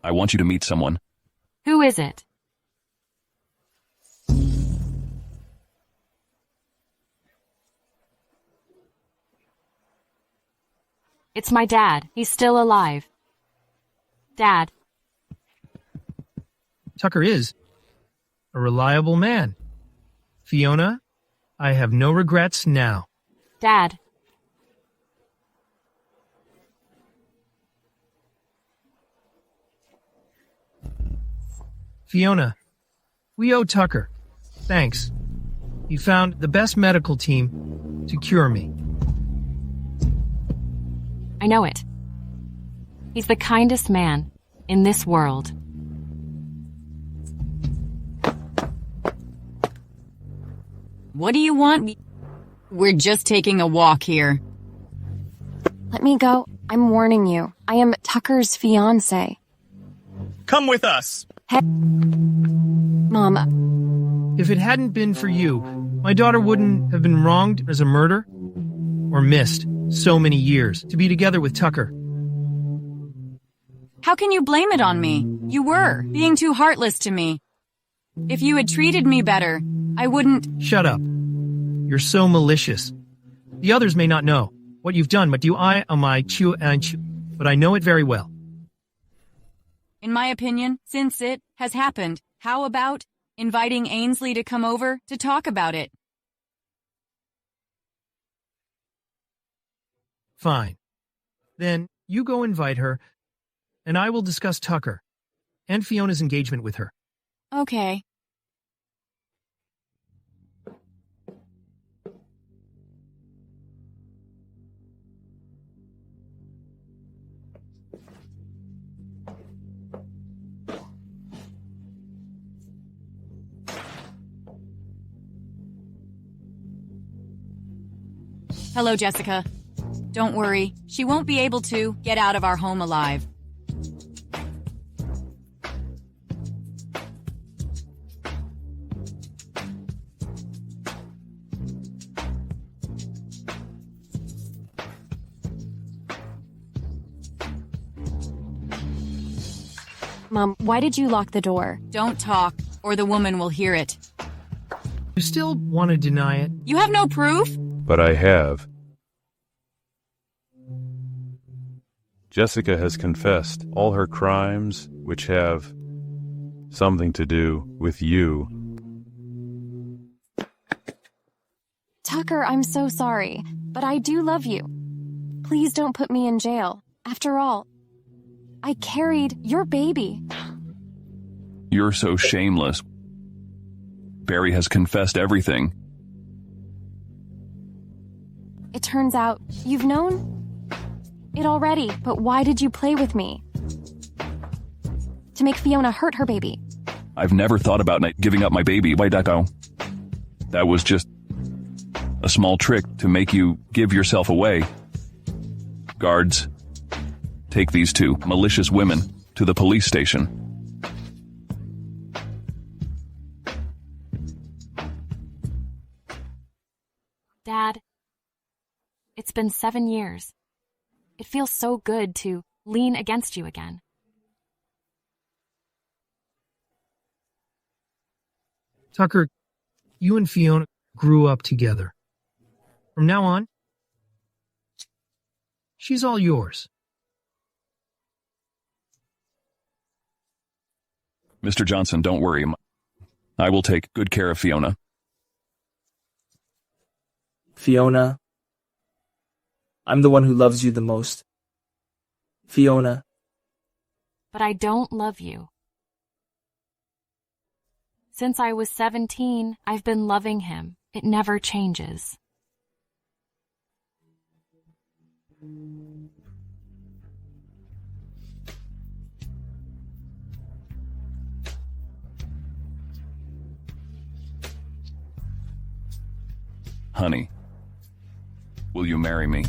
I want you to meet someone. Who is it? It's my dad. He's still alive. Dad. Tucker is a reliable man. Fiona, I have no regrets now. Dad. Fiona, we owe Tucker. Thanks. He found the best medical team to cure me. I know it. He's the kindest man in this world. What do you want? We're just taking a walk here. Let me go. I'm warning you. I am Tucker's fiancé. Come with us. Hey. Mom. If it hadn't been for you, my daughter wouldn't have been wronged as a murder or missed so many years to be together with Tucker. How can you blame it on me? You were being too heartless to me. If you had treated me better, I wouldn't— Shut up. You're so malicious. The others may not know what you've done, but but I know it very well. In my opinion, since it has happened, how about inviting Ainsley to come over to talk about it? Fine. Then you go invite her, and I will discuss Tucker and Fiona's engagement with her. Okay. Hello, Jessica. Don't worry, she won't be able to get out of our home alive. Mom, why did you lock the door? Don't talk, or the woman will hear it. You still want to deny it? You have no proof? But I have. Jessica has confessed all her crimes, which have something to do with you. Tucker, I'm so sorry, but I do love you. Please don't put me in jail. After all, I carried your baby. You're so shameless. Barry has confessed everything. It turns out you've known it already, but why did you play with me? To make Fiona hurt her baby. I've never thought about giving up my baby. That was just a small trick to make you give yourself away. Guards, take these two malicious women to the police station. Dad, it's been 7 years. It feels so good to lean against you again. Tucker, you and Fiona grew up together. From now on, she's all yours. Mr. Johnson, don't worry. I will take good care of Fiona. Fiona, I'm the one who loves you the most. Fiona. But I don't love you. Since I was 17, I've been loving him. It never changes. Honey, will you marry me?